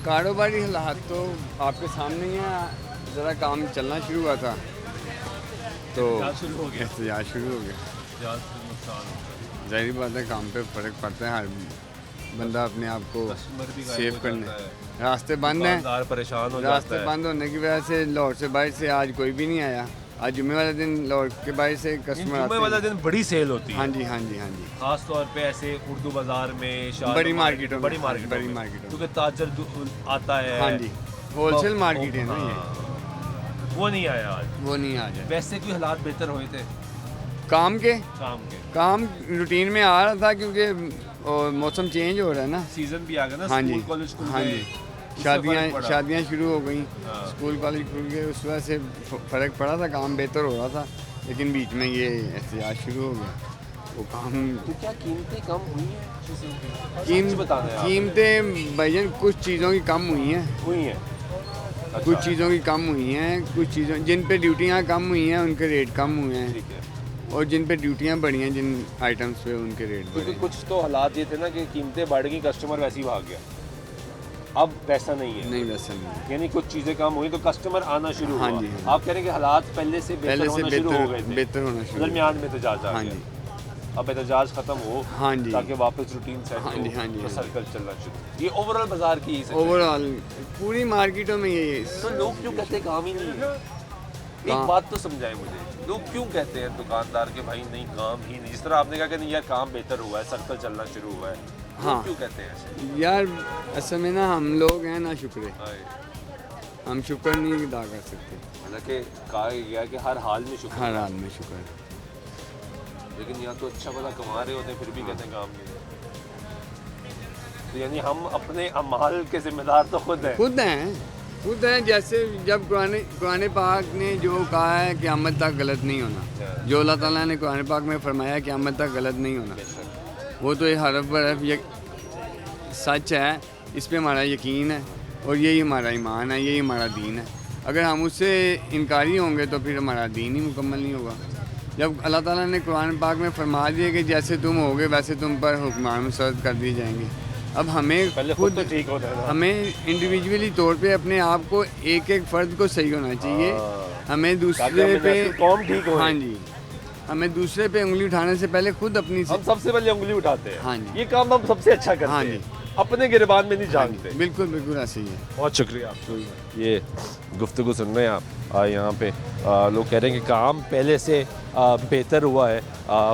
कारोबारी हालात तो आपके सामने ही है। ज़रा काम चलना शुरू हुआ था तो शुरू हो गया, एहतजाज शुरू हो गया। ज़ाहिर बात है, काम पे फ़र्क पड़ता है, हर बंदा अपने आप को सेव करने। रास्ते बंद हैं, परेशान हो रास्ते बंद होने की वजह से लाहौर से बाहर से आज कोई भी नहीं आया। आज जुम्मे वाले दिन लाहौर के बाहर से कस्टमर आते हैं। जुम्मे वाला दिन बड़ी सेल होती है। हाँ जी, हाँ जी, हाँ जी। खास तौर पे ऐसे उर्दू बाजार में, बड़ी मार्केटों में, बड़ी मार्केट क्योंकि ताजर आता है। हाँ जी, होलसेल मार्केट है ना ये। वो नहीं आया आज? वो नहीं आया। वैसे कोई हालात बेहतर हुए थे काम के? काम रूटीन में आ रहा था क्योंकि मौसम चेंज हो रहा है ना, सीजन भी आ गया ना। हाँ जी, कॉलेज हाँ जी, शादियाँ शुरू हो गई, स्कूल कॉलेज खुल गए, उस वजह से फ़र्क पड़ा था, काम बेहतर हो रहा था। लेकिन बीच में ये एहतजाज शुरू हो गया। वो काम तो क्या कीमतें कम हुई हैं चीज़ों की? कीमतें भाईजान कुछ चीज़ों की कम हुई हैं, कुछ चीज़ों की कम हुई हैं, कुछ चीज़ों जिन पे ड्यूटियाँ कम हुई हैं उनके रेट कम हुए हैं, और जिन पे ड्यूटियाँ बढ़ी हैं जिन आइटम्स पे उनके रेट बढ़े। क्योंकि कुछ तो हालात ये थे ना कि कीमतें बढ़ गई, कस्टमर वैसे ही भाग गया। अब वैसा नहीं है, नहीं वैसा नहीं है, यानी कुछ चीज़ें कम हुई तो कस्टमर आना शुरू हाँ हुआ। जी, हाँ। आप कह रहे हैं कि हालात पहले से बेहतर होना शुरू हो गए थे, बेहतर होना शुरू, दरमियान में एहतजाज आ हाँ गया। जी, अब एहतजाज खत्म हो, हाँ जी, ताकि वापस रूटीन सेट हाँ जी, हाँ जी, हो, तो हाँ जी। सर्कल चलना शुरू। ये ओवरऑल बाजार की ही ओवरऑल पूरी मार्केटों में ये तो लोग क्यों कहते हैं काम ही नहीं है? एक बात तो समझाएं मुझे, लोग क्यों कहते हैं दुकानदार के भाई नहीं काम ही नहीं, जिस तरह आपने कहा कि नहीं यार काम बेहतर हुआ है, सर्कल चलना शुरू हुआ है, हाँ क्यों कहते हैं ऐसे? यार असल में ना हम लोग हैं ना शुक्र, हम शुक्र नहीं अदा कर सकते, हालांकि कहा गया कि हर हाल में शुक्र, हर हाल में शुक्र, लेकिन यहाँ तो अच्छा भला कमा रहे होते हैं फिर भी कहते हैं काम नहीं है। तो यानी हम अपने अमाल के जिम्मेदार तो खुद हैं। जैसे जब कुरान पाक ने जो कहा है कि क़यामत तक गलत नहीं होना, जो अल्लाह ताला ने कुरान पाक में फरमाया कि क़यामत तक गलत नहीं होना, वो तो ये हरफ बरफ ये सच है, इस पे हमारा यकीन है और यही हमारा ईमान है, यही हमारा दीन है। अगर हम उससे इनकारी होंगे तो फिर हमारा दीन ही मुकम्मल नहीं होगा। जब अल्लाह ताला ने कुरान पाक में फरमा दिया कि जैसे तुम होगे वैसे तुम पर हुक्मान मुसर्रद कर दिए जाएंगे, अब हमें खुद तो ठीक होता है, हमें इंडिविजुअली तौर पे अपने आप को एक एक फ़र्द को सही होना चाहिए, हमें दूसरे पे कौम ठीक हो। हाँ जी, हमें दूसरे पे उंगली उठाने से पहले खुद अपनी हम सबसे पहले उंगली उठाते हैं। हाँ जी, ये काम हम सबसे अच्छा करते हाँ हैं, जी, अपने गिरबान में नहीं जानते। बिल्कुल बिल्कुल ऐसे ही है। बहुत शुक्रिया आपको। ये गुफ्तगू सुन रहे हैं आप, यहाँ पे लोग कह रहे हैं कि काम पहले से बेहतर हुआ है,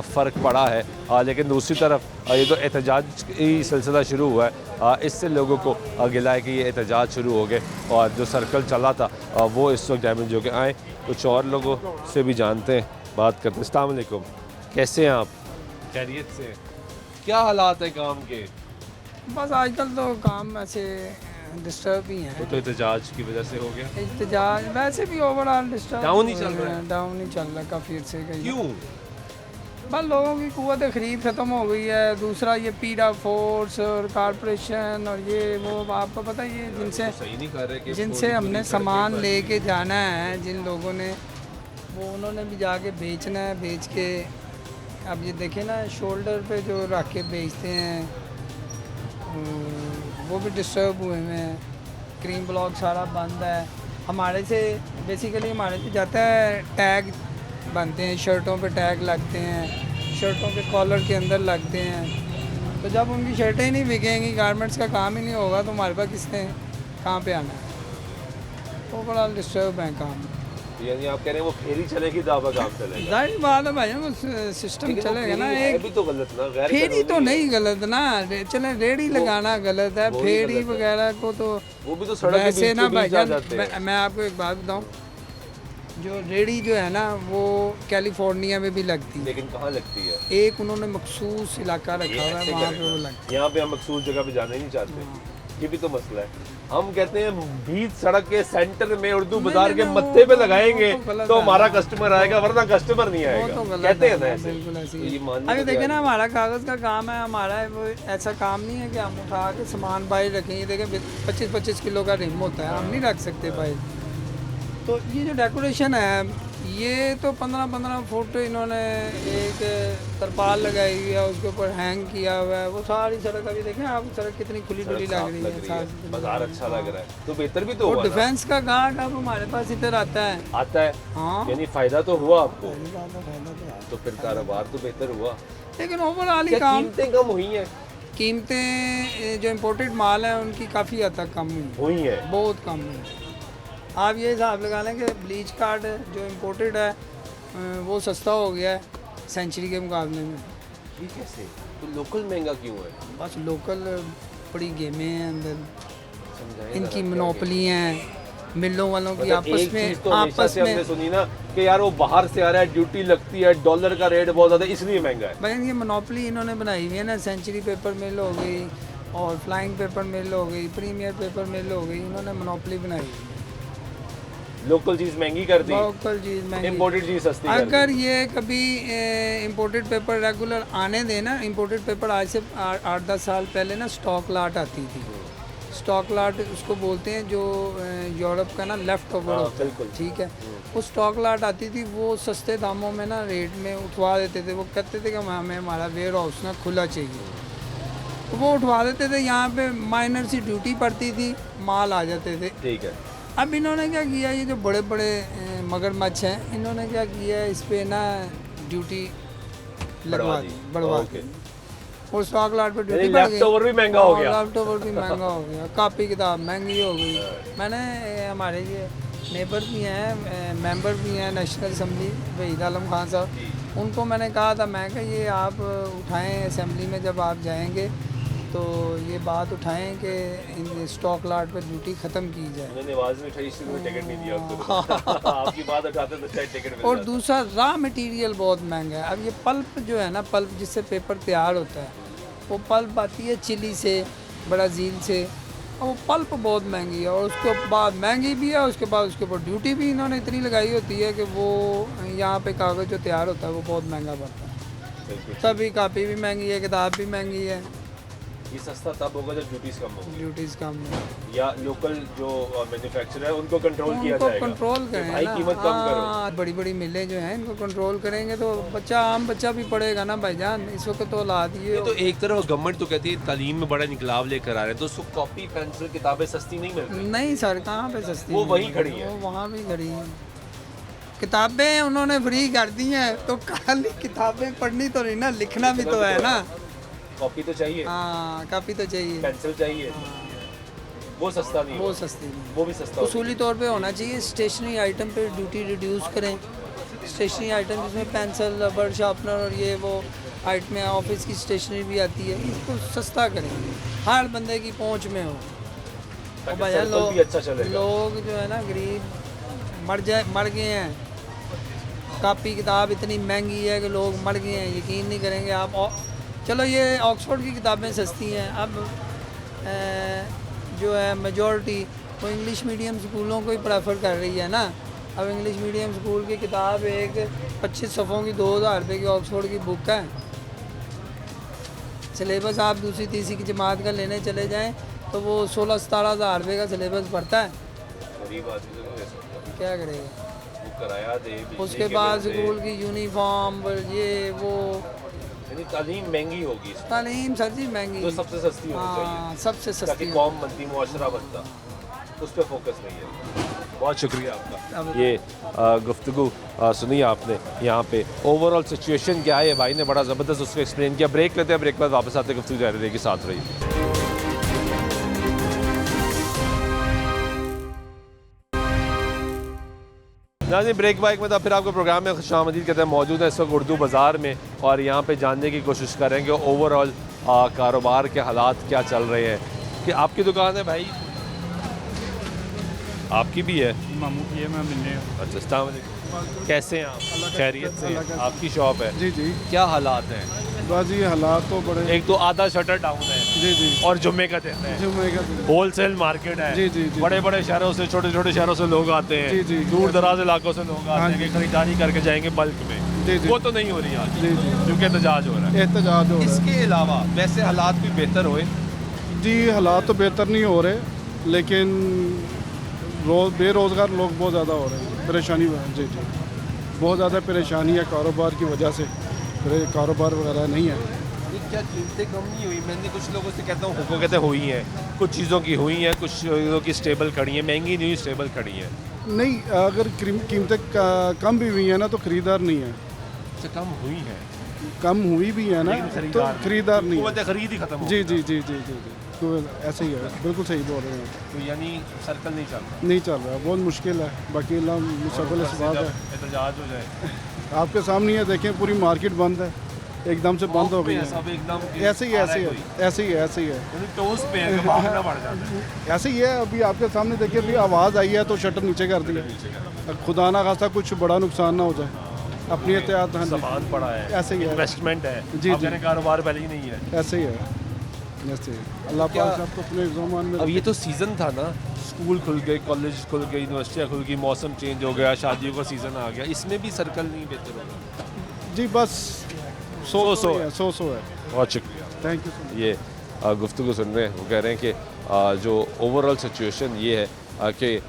फ़र्क पड़ा है, लेकिन दूसरी तरफ ये तो एहतजाज ही सिलसिला शुरू हुआ है, इससे लोगों को गिला है कि ये एहतजाज शुरू हो गए और जो सर्कल चला था वो इस वक्त डैमेज हो गए। आए कुछ और लोगों से भी जानते हैं, बात करते हैं। अस्सलाम वालेकुम, कैसे हैं आप? खैरियत से? क्या हालात है काम के? बस आजकल तो काम ऐसे डिस्टर्ब ही हैं। वो तो एहतजाज की वजह से हो गया। एहतजाज वैसे भी ओवरऑल डिस्टर्ब डाउन ही चल रहा है। डाउन ही चल रहा है काफ़ी अर्से का। क्यों? बस लोगों की कुव्वत खरीद ख़त्म हो गई है। दूसरा ये पीडा फोर्स और कारपोरेशन और ये वो आपको पता है ये जिनसे हमने सामान लेके जाना है, जिन लोगों ने वो उन्होंने भी जाके बेचना है, बेच के अब ये देखें ना शोल्डर पे जो रख के बेचते हैं वो भी डिस्टर्ब हुए हैं। क्रीम ब्लॉक सारा बंद है। हमारे से बेसिकली हमारे से जाता है टैग बनते हैं, शर्टों पे टैग लगते हैं, शर्टों के कॉलर के अंदर लगते हैं। तो जब उनकी शर्टें ही नहीं बिकेंगी, गारमेंट्स का काम ही नहीं होगा तो हमारे पास किसने कहाँ पे आना है? वो बड़ा डिस्टर्ब है काम। यानी आप कह रहे हैं वो फेरी चलेगी तो आपका काम चलेगा। जाहिर बात है भाई, वो सिस्टम चलेगा ना। एक भी तो गलत ना, गैर फेरी तो नहीं गलत ना, चले रेडी लगाना गलत है, फेरी वगैरह को तो वो भी तो सड़क वैसे ना भाईजान। मैं आपको एक बात बताऊं, जो रेडी जो है ना वो कैलिफोर्निया में भी लगती है। लेकिन कहाँ लगती है? एक उन्होंने मखसूस इलाका रखा हुआ है, वहाँ पे वो लगती है। यहाँ पे हम मखसूस जगह पे जाना ही नहीं चाहते। ये भी तो मसला है। हम कहते हैं बीच सड़क के सेंटर में उर्दू बाजार के मत्थे पे लगाएंगे तो हमारा कस्टमर आएगा, वरना कस्टमर नहीं आएगा। कहते हैं ना ऐसे। बिल्कुल ऐसे। अभी देखिए ना हमारा कागज़ का काम है, हमारा वो ऐसा काम नहीं है कि हम उठा के सामान बाहर रखेंगे। देखें 25-25 किलो का रिम होता है, हम नहीं रख सकते बाहर। तो ये जो डेकोरेशन है ये तो 15-15 फुट इन्होंने एक तरपाल लगाई हुई है, उसके ऊपर हैंग किया हुआ है। वो सारी सड़क अभी देखें आप, सड़क कितनी खुली डुली लग रही है, बाजार अच्छा लग रहा है तो बेहतर भी तो हुआ। हुआ डिफेंस का गार्ड अब हमारे पास इधर आता है। हाँ, यानी फायदा तो हुआ आपको। तो फिर कारोबार तो बेहतर हुआ। लेकिन ओवरऑल ही काम कीमतें कम हुई हैं। कीमतें जो इम्पोर्टेड माल है उनकी काफ़ी हद तक कम हुई है, बहुत कम हुई। आप ये हिसाब लगा लें कि ब्लीच कार्ड जो इम्पोर्टेड है वो सस्ता हो गया है सेंचुरी के मुकाबले में। ये कैसे? तो लोकल महंगा क्यों है? बस लोकल बड़ी गेमें हैं अंदर, इनकी मोनोपोली हैं मिलों वालों की आपस में। तो आपस में हमने सुनी ना कि यार वो बाहर से आ रहा है, ड्यूटी लगती है, डॉलर का रेट बहुत ज़्यादा इसलिए महंगा है। भाई ये मोनोपोली इन्होंने बनाई हुई है ना। सेंचुरी पेपर मिल हो गई और फ्लाइंग पेपर मिल हो गई, प्रीमियर पेपर मिल हो गई, इन्होंने मोनोपोली बनाई हुई है। लोकल चीज़ महंगी कर दी, लोकल चीज़ महंगी, इम्पोर्टेड चीज़ सस्ती कर दी। अगर ये कभी इम्पोर्टेड पेपर रेगुलर आने दें ना, इम्पोर्टेड पेपर आज से 8-10 साल पहले ना स्टॉक लाट आती थी। स्टॉक लाट उसको बोलते हैं जो यूरोप का ना लेफ़्ट ओवर होता है, ठीक है। वो स्टॉक लाट आती थी, वो सस्ते दामों में ना रेट में उठवा देते थे। वो कहते थे कि हमें हमारा वेयर हाउस ना खुला चाहिए, तो वो उठवा देते थे। यहाँ पे माइनर सी ड्यूटी पड़ती थी, माल आ जाते थे। ठीक है। अब इन्होंने क्या किया, ये जो बड़े बड़े मगरमच्छ हैं, इन्होंने क्या किया इस पे ना ड्यूटी लगवा दी, बढ़वा दी, और स्टॉक लाट पे ड्यूटी बढ़ गई। लैपटॉप भी महंगा हो गया, लैपटॉप भी महंगा हो गया, कापी किताब महंगी हो गई। मैंने हमारे ये नेबर भी हैं, मेंबर भी हैं नेशनल असम्बली, वहीद आलम खान साहब, उनको मैंने कहा था, मैं कि ये आप उठाएं असेंबली में जब आप जाएंगे तो ये बात उठाएं कि इन स्टॉक लाट पर ड्यूटी ख़त्म की जाए। उन्होंने आवाज़ नहीं उठाई, इसलिए टिकट नहीं दिया आपको। आपकी बात उठाते तो शायद टिकट मिलता। और दूसरा रॉ मटेरियल बहुत महंगा है। अब ये पल्प जो है ना, पल्प जिससे पेपर तैयार होता है, वो पल्प आती है चिली से, ब्राज़ील से, और वो पल्प बहुत महंगी है, और उसके बाद महंगी भी है, उसके बाद उसके ऊपर ड्यूटी भी इन्होंने इतनी लगाई होती है कि वो यहाँ पे कागज़ जो तैयार होता है वो बहुत महंगा पड़ता है। तभी कापी भी महंगी है, किताब भी महंगी है। ये सस्ता तब होगा जब ड्यूटीज़ कम होगी, ड्यूटीज़ कम हो, या लोकल जो मैन्युफैक्चरर है उनको कंट्रोल किया जाएगा। कंट्रोल करें भाई ना, कीमत कम करो। बड़ी बड़ी मिलें जो हैं इनको कंट्रोल करेंगे तो बच्चा, आम बच्चा भी पढ़ेगा ना भाईजान। इस वक्त तो औलाद ये तो एक तरफ गवर्नमेंट तो कहती है तालीम में बड़ा इनकलाब लेकर आ रहे हैं, तो उसको कॉपी पेंसिल किताबें सस्ती नहीं मिलती। नहीं सर, कहाँ पे सस्ती, वो वहीं खड़ी है, वो वहाँ भी खड़ी है। किताबें उन्होंने फ्री कर दी हैं, तो खाली किताबें पढ़नी तो नहीं ना, लिखना भी तो है ना। कॉपी तो चाहिए, हाँ कॉपी तो चाहिए, पेंसिल चाहिए, वो सस्ता नहीं, वो सस्ती नहीं, वो भी सस्ता उसूली तौर पे होना चाहिए। स्टेशनरी आइटम पे ड्यूटी रिड्यूस करें। स्टेशनरी आइटम जिसमें पेंसिल, रबर, शार्पनर और ये वो आइटमें, ऑफिस की स्टेशनरी भी आती है, इसको सस्ता करें, हर बंदे की पहुंच में हो। और भैया लोग जो है ना गरीब मर गए हैं, कापी किताब इतनी महंगी है कि लोग मर गए हैं, यकीन नहीं करेंगे आप। चलो ये ऑक्सफोर्ड की किताबें सस्ती हैं, अब जो है मेजॉरिटी वो इंग्लिश मीडियम स्कूलों को ही प्रेफर कर रही है ना। अब इंग्लिश मीडियम स्कूल की किताब एक 25 सफ़ों की 2000 रुपये की ऑक्सफोर्ड की बुक है। सिलेबस आप दूसरी तीसरी की जमात का लेने चले जाएं तो वो 16-17 हज़ार रुपये का सिलेबस पड़ता है। क्या करेगा, उसके बाद स्कूल की यूनिफॉर्म, ये वो, तालीम महंगी होगी, तालीम सर जी महंगी, तो सबसे सस्ती होनी चाहिए, सबसे सस्ती, ताकि कौम बनती, मुआशरा बनता, उस पर फोकस नहीं है। बहुत शुक्रिया आपका। ये गुफ्तगू सुनी आपने यहाँ पे, ओवरऑल सिचुएशन क्या है, भाई ने बड़ा ज़बरदस्त उसको एक्सप्लेन किया। ब्रेक लेते हैं, ब्रेक के बाद वापस आते गुफ्तगू जारी रहेगी, साथ रहिए। नाज़रीन, ब्रेक बाइक में तो फिर आपको प्रोग्राम में खुशामदीद कहते हैं, मौजूद है इस वक्त उर्दू बाज़ार में, और यहाँ पे जानने की कोशिश करेंगे ओवरऑल कारोबार के हालात क्या चल रहे हैं। कि आपकी दुकान है भाई? आपकी भी है? मामू की है, मैं मिलने। अच्छा, अस्सलाम वालेकुम, कैसे हैं आप? खैरियत से? आपकी शॉप है? जी जी। क्या हालात हैं? बस ये हालात तो बड़े, एक तो आधा शटर डाउन है, जी जी, और जुम्मे का दिन है, जुम्मे का दिन, होलसेल मार्केट है, जी जी जी, बड़े बड़े शहरों से, छोटे छोटे शहरों से लोग आते हैं, जी जी, दूर दराज इलाकों से लोग आते हैं कि खरीदारी करके जाएंगे बल्क में, जी जी, वो तो नहीं हो रही आज, जी जी, क्योंकि एहतजाज हो रहा है। एहतजाज हो रहा है। इसके अलावा वैसे हालात भी बेहतर हुए? जी, हालात तो बेहतर नहीं हो रहे, लेकिन बेरोज़गार लोग बहुत ज़्यादा हो रहे हैं, परेशानी। जी जी, बहुत ज़्यादा परेशानी है कारोबार की वजह से, कारोबार वगैरह नहीं है। क्या कीमतें कम नहीं हुई? मैंने कुछ लोगों से कहता हूँ, वो कहते हुई हैं, कुछ चीज़ों की हुई हैं, कुछ चीज़ों की स्टेबल खड़ी हैं, महंगी नहीं हुई, स्टेबल खड़ी हैं। नहीं, अगर कीमतें कम भी हुई हैं ना तो ख़रीदार नहीं है। अच्छा, कम हुई हैं, कम हुई भी है ना तो ख़रीदार नहीं है, खरीद ही खत्म हो। जी जी जी जी जी, तो ऐसे ही है, बिल्कुल सही बोल रहे हैं। तो यानी सर्कल नहीं चल रहा? नहीं चल रहा, बहुत मुश्किल है। बाकी अल्लाह मुस्तक़बिल इस बात है, एहतजाज हो जाए। आपके सामने है, देखें पूरी मार्केट बंद है, एकदम से बंद हो गई है, सब एकदम ऐसे ही ऐसे ही है, ऐसे ही ऐसे ही है, टोस पे है, भागना पड़ जाता है। ऐसे ही है। अभी आपके सामने देखिए, अभी आवाज़ आई है तो शटर नीचे कर दिया, खुदा ना खास्ता कुछ बड़ा नुकसान ना हो जाए, अपनी एहतियात। सामान पड़ा है, ऐसे ही है, इन्वेस्टमेंट है, जी जी, कारोबार पहले ही नहीं है, ऐसे ही है। बिजनेस से। अल्लाह क्या- पाक आपको अपने ज़मान में अब ये तो सीज़न था ना, स्कूल खुल गए, कॉलेज खुल गए, यूनिवर्सिटियाँ खुल गई, मौसम चेंज हो गया, शादियों का सीज़न आ गया, इसमें भी सर्कल नहीं बेहतर होगा? जी बस सो है। बहुत शुक्रिया, थैंक यू सो मच। ये गुफ्तगू सुन रहे हैं, वो कह रहे हैं कि जो ओवरऑल सिचुएशन ये है कि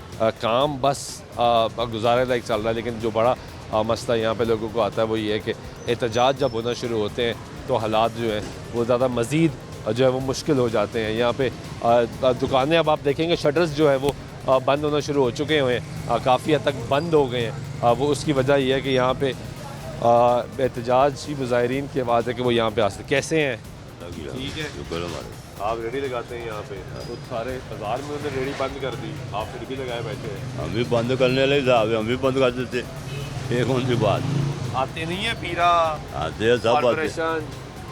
काम बस गुजारे लायक चल रहा है, लेकिन जो बड़ा मसला यहाँ पे लोगों को आता है वो ये है कि एहतजाज जब होना शुरू होते हैं तो हालात जो हैं वो ज़्यादा मज़ीद जो है वो मुश्किल हो जाते हैं। यहाँ पे दुकानें अब आप देखेंगे शटर्स जो है वो बंद होना शुरू हो चुके हुए हैं, काफ़ी हद तक बंद हो गए हैं। वो उसकी वजह ये है कि यहाँ पे एहतजाजी मुजाहिरीन की आवाज़ है कि वो यहाँ पे आ सकते। कैसे हैं? ठीक है, आप रेडी लगाते हैं यहाँ पे, तो सारे बाजार में उन्होंने रेडी बंद कर दी, आप फिर भी लगाए बैठे हैं। हम भी बंद करने लगे साहब, हम भी बंद कर देते। ये कौन सी बात? आते नहीं है पीरा, आते हैं, सब आते कॉर्पोरेशन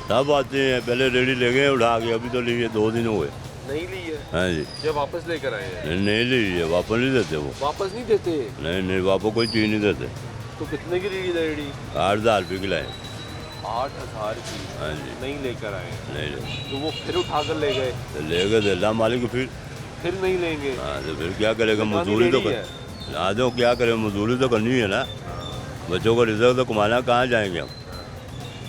सब आते हैं। पहले रेडी ले गए उठा के, अभी तो लिए 2 दिन हुए। नहीं ली है? हाँ जी। जब वापस लेकर आए हैं? नहीं ली है, वापस नहीं देते वो। वापस नहीं देते? नहीं वापस कोई चीज़ नहीं देते। तो कितने की ली रेडी? 8,000 रुपये की लाए। 8,000 की? हाँ जी। नहीं लेकर आए? नहीं तो वो फिर उठा कर ले गए? तो ले गए दिल्ला मालिक को फिर नहीं लेंगे? हाँ तो फिर क्या करेगा, दुकान ही मजदूरी तो रेडी कर ला दो, क्या करें, मजदूरी तो करनी है ना, बच्चों को रिजल्ट तो कमाना, कहाँ जाएंगे हम,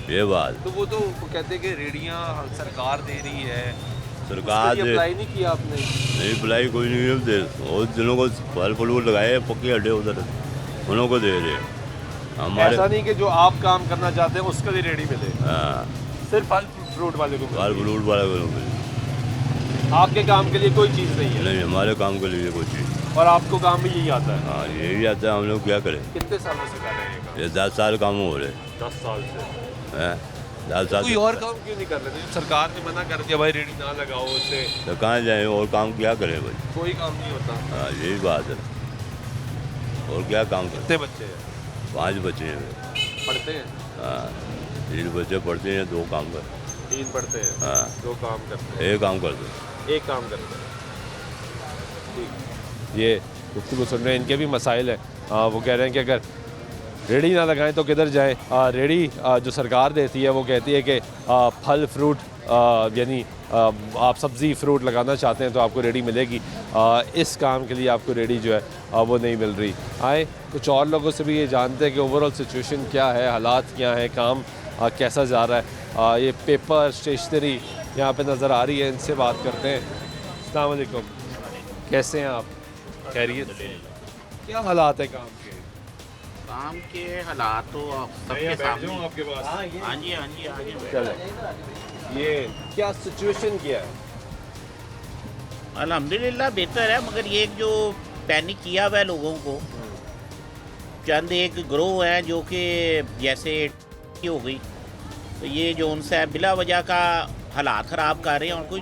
ये बात। तो वो कहते हैं कि रेडियाँ सरकार दे रही है, सरकार उसके लिए अप्लाई नहीं किया आपने? नहीं अप्लाई कोई नहीं है दे, और जिनों को फल फ्रूट लगाए पक्के अड्डे उधर उन्हों को दे रहे हैं। हमारे ऐसा नहीं कि जो आप काम करना चाहते हैं उसके लिए रेडी मिले? हाँ, सिर्फ फल फ्रूट वाले को? फल फ्रूट वाले को मिले। आपके काम के लिए कोई चीज़ नहीं है? नहीं, हमारे काम के लिए कोई चीज़। और आपको काम भी यही आता है? हाँ यही आता है, हम लोग क्या करें। कितने सालों से कर रहे हैं ये 10 साल काम हो रहे। 10 साल से? हैं 10 साल कोई और काम क्यों नहीं कर रहे? सरकार ने मना कर दिया भाई रेडी ना लगाओ उससे, तो कहाँ जाए और काम क्या करें भाई, कोई काम नहीं होता। हाँ यही बात है, और क्या काम करते। कितने बच्चे हैं? 5 बच्चे हैं। पढ़ते हैं? हाँ 3 बच्चे पढ़ते हैं, 2 काम करते 3 पढ़ते हैं? हाँ 2 काम करते हैं? 1 काम करते। 1 काम करते हैं। ठीक, ये गुफ्तगू सुन रहे हैं, इनके भी मसाइल हैं। वो कह रहे हैं कि अगर रेडी ना लगाएं तो किधर जाएं। रेडी जो सरकार देती है वो कहती है कि फल फ्रूट यानी आप सब्ज़ी फ्रूट लगाना चाहते हैं तो आपको रेडी मिलेगी। इस काम के लिए आपको रेडी जो है वो नहीं मिल रही। आए कुछ और लोगों से भी ये जानते हैं कि ओवरऑल सिचुएशन क्या है, हालात क्या हैं, काम कैसा जा रहा है। ये पेपर स्टेशनरी यहाँ पे नज़र आ रही है, इनसे बात करते हैं। अस्सलाम वालेकुम, कैसे हैं आप? खैरियत? क्या हालात है काम के? काम के हालात तो सबके सामने। आपके पास? हाँ जी आगे चले। ये क्या सिचुएशन क्या है? अल्हम्दुलिल्लाह बेहतर है, मगर ये जो पैनिक किया हुआ है लोगों को, चंद एक ग्रोह है जो कि जैसे हो गई, तो ये जो उनसे बिला वजह का हालात ख़राब कर रहे हैं और कोई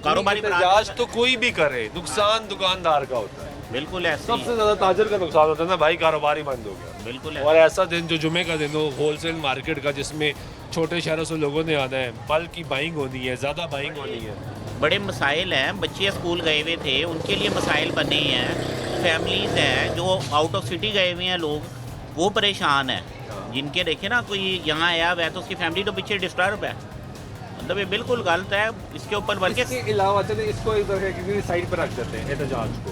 कारोबारी एहतजाज तो कोई भी करे, नुकसान दुकानदार का होता है। बिल्कुल ऐसे सबसे ज़्यादा ताजर का नुकसान होता है ना भाई, कारोबार ही बंद हो गया। बिल्कुल। और ऐसा दिन जो जुमे का दिन हो, होलसेल मार्केट का, जिसमें छोटे शहरों से लोगों ने आना है, बल्क की बाइंग होनी है, ज़्यादा बाइंग होनी है। बड़े मसाइल हैं, बच्चे स्कूल गए हुए थे उनके लिए मसाइल बने हैं, फैमिलीज़ हैं जो आउट ऑफ सिटी गए हुए हैं लोग, वो परेशान हैं, जिनके देखे ना कोई यहाँ आया हुआ है तो उसकी फैमिली तो पीछे डिस्टर्ब है, मतलब ये बिल्कुल गलत है। इसके ऊपर बल्कि इसके अलावा चले इसको एक तरह साइड पर रख देते हैं एहतजाज को,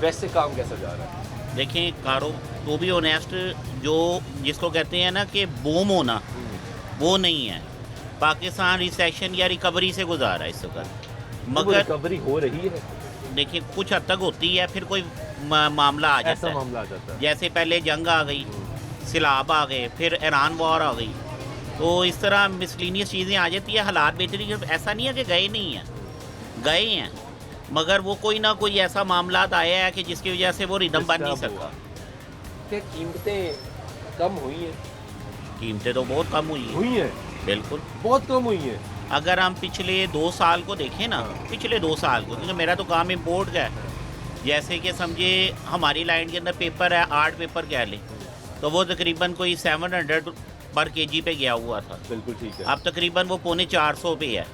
वैसे काम कैसा जा रहा है? देखें कारो तो भी ऑनेस्ट, जो जिसको कहते हैं ना कि बूम होना, वो नहीं है। पाकिस्तान रिसेशन या रिकवरी से गुजारा है इस वक्त, मगर रिकवरी हो रही है। देखिए कुछ हद तक होती है, फिर कोई मामला आ जाता है, मामला आ जाता है। जैसे पहले जंग आ गई, सैलाब आ गए, फिर ईरान वॉर आ गई, तो इस तरह मिसलिनियस चीज़ें आ जाती है। हालात बेहतरी, ऐसा नहीं है कि गए नहीं हैं, गए हैं, मगर वो कोई ना कोई ऐसा मामला आया है कि जिसकी वजह से वो रिदम बन नहीं सका। क्या कीमतें कम हुई हैं? कीमतें तो बहुत कम हुई हैं। बिल्कुल बहुत कम हुई हैं। अगर हम पिछले 2 साल को देखें ना, पिछले 2 साल को, क्योंकि मेरा तो काम इम्पोर्ट का है, जैसे कि समझे हमारी लाइन के अंदर पेपर है, 8 पेपर कह लें, तो वो तकरीबन कोई 700 पर केजी पे गया हुआ था। बिल्कुल ठीक है। अब तकरीबन वो 450 पे है।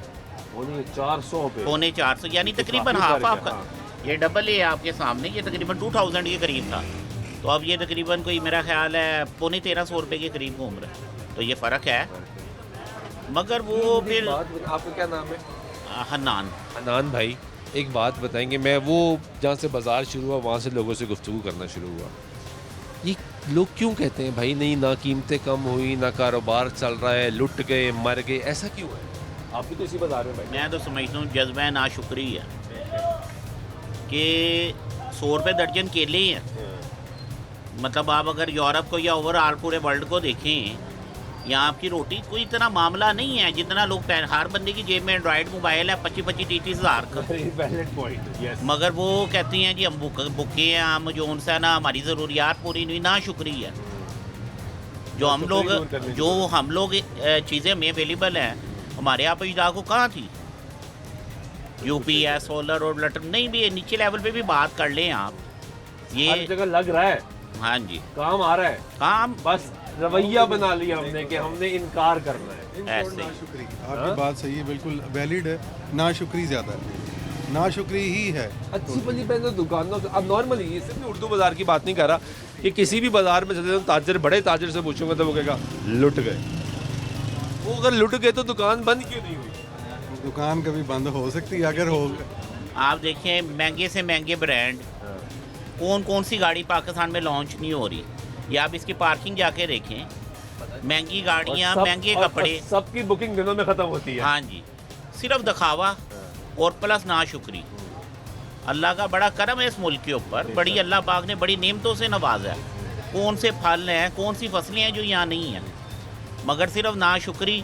400 पे? 450, यानी तकरीबन हाफ आपका। ये डबल है आपके सामने, ये तकरीबन 2000 के करीब था, तो अब ये तकरीबन कोई मेरा ख्याल है 1350 रुपये के करीब घूम रहा है, तो ये फ़र्क है। मगर वो फिर आपका क्या नाम है? हन्नान। हन्नान भाई, एक बात बताएंगे, मैं वो जहाँ से बाज़ार शुरू हुआ वहाँ से लोगों से गुफ्तगू करना शुरू हुआ, ये लोग क्यों कहते हैं भाई नहीं, ना कीमतें कम हुई, ना कारोबार चल रहा है, लुट गए, मर गए, ऐसा क्यों है? आप भी तो इसी बाज़ार में बैठे। मैं तो समझता हूँ जज्बा नाशुक्री है कि 100 रुपये दर्जन केले ही हैं। मतलब आप अगर यूरोप को या ओवरऑल पूरे वर्ल्ड को देखें, यहाँ आपकी रोटी कोई इतना मामला नहीं है जितना लोग हर बंदे की जेब में एंड्रॉयड मोबाइल है 25-30 हज़ार का। मगर वो कहती हैं जी हम भुखे हैं, हम जो उनसे ना हमारी ज़रूरियात पूरी नहीं, ना शुक्री है। जो हम लोग चीज़ें हमें अवेलेबल हैं, हमारे यहाँ पर को कहाँ थी? यूपी है, सोलर और लटर नहीं भी, नीचे लेवल पे भी बात कर लें आप, ये हर जगह लग रहा है। हाँ जी, काम आ रहा है, काम बस रवैया बना लिया हमने कि हमने इनकार करना है। ऐसे आपकी बात सही है, बिल्कुल वैलिड है। नाशुक्री ज़्यादा है, नाशुक्री ही है। अच्छी भली पहले दुकानों से, अब नॉर्मली ये सिर्फ उर्दू बाज़ार की बात नहीं कर रहा, कि किसी भी बाज़ार में चले तो ताजर, बड़े ताजर से पूछूंगा तो वो कहेगा लुट गए। वो अगर लुट गए तो दुकान बंद क्यों नहीं हुई? दुकान कभी बंद हो सकती है अगर हो। आप देखें महंगे से महंगे ब्रांड, कौन कौन सी गाड़ी पाकिस्तान में लॉन्च नहीं हो रही, या आप इसकी पार्किंग जाके देखें, महंगी गाड़ियाँ, महंगे कपड़े, सबकी बुकिंग दिनों में ख़त्म होती है। हाँ जी, सिर्फ दिखावा और प्लस नाशुक्री। अल्लाह का बड़ा करम है इस मुल्क के ऊपर, बड़ी अल्लाह पाक ने बड़ी नेमतों से नवाजा है। कौन से फल हैं, कौन सी फसलें हैं जो यहाँ नहीं हैं, मगर सिर्फ नाशुक्री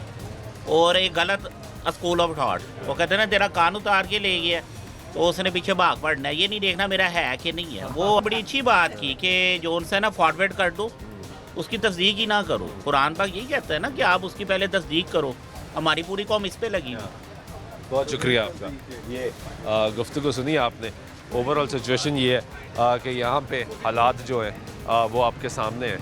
और एक गलत स्कूल ऑफ थॉट। वो कहते हैं ना तेरा कान उतार के ले गया तो उसने पीछे भाग पड़ना है, ये नहीं देखना मेरा है कि नहीं है। वो बड़ी अच्छी बात की कि जो उनसे ना फॉरवर्ड कर दो, उसकी तस्दीक ही ना करो। कुरान पाक यही कहता है ना कि आप उसकी पहले तस्दीक करो। हमारी पूरी कौम इस पे लगी। बहुत शुक्रिया आपका। ये गुफ्तगू सुनी आपने। ओवरऑल सिचुएशन ये है कि यहाँ पे हालात जो हैं वो आपके सामने हैं।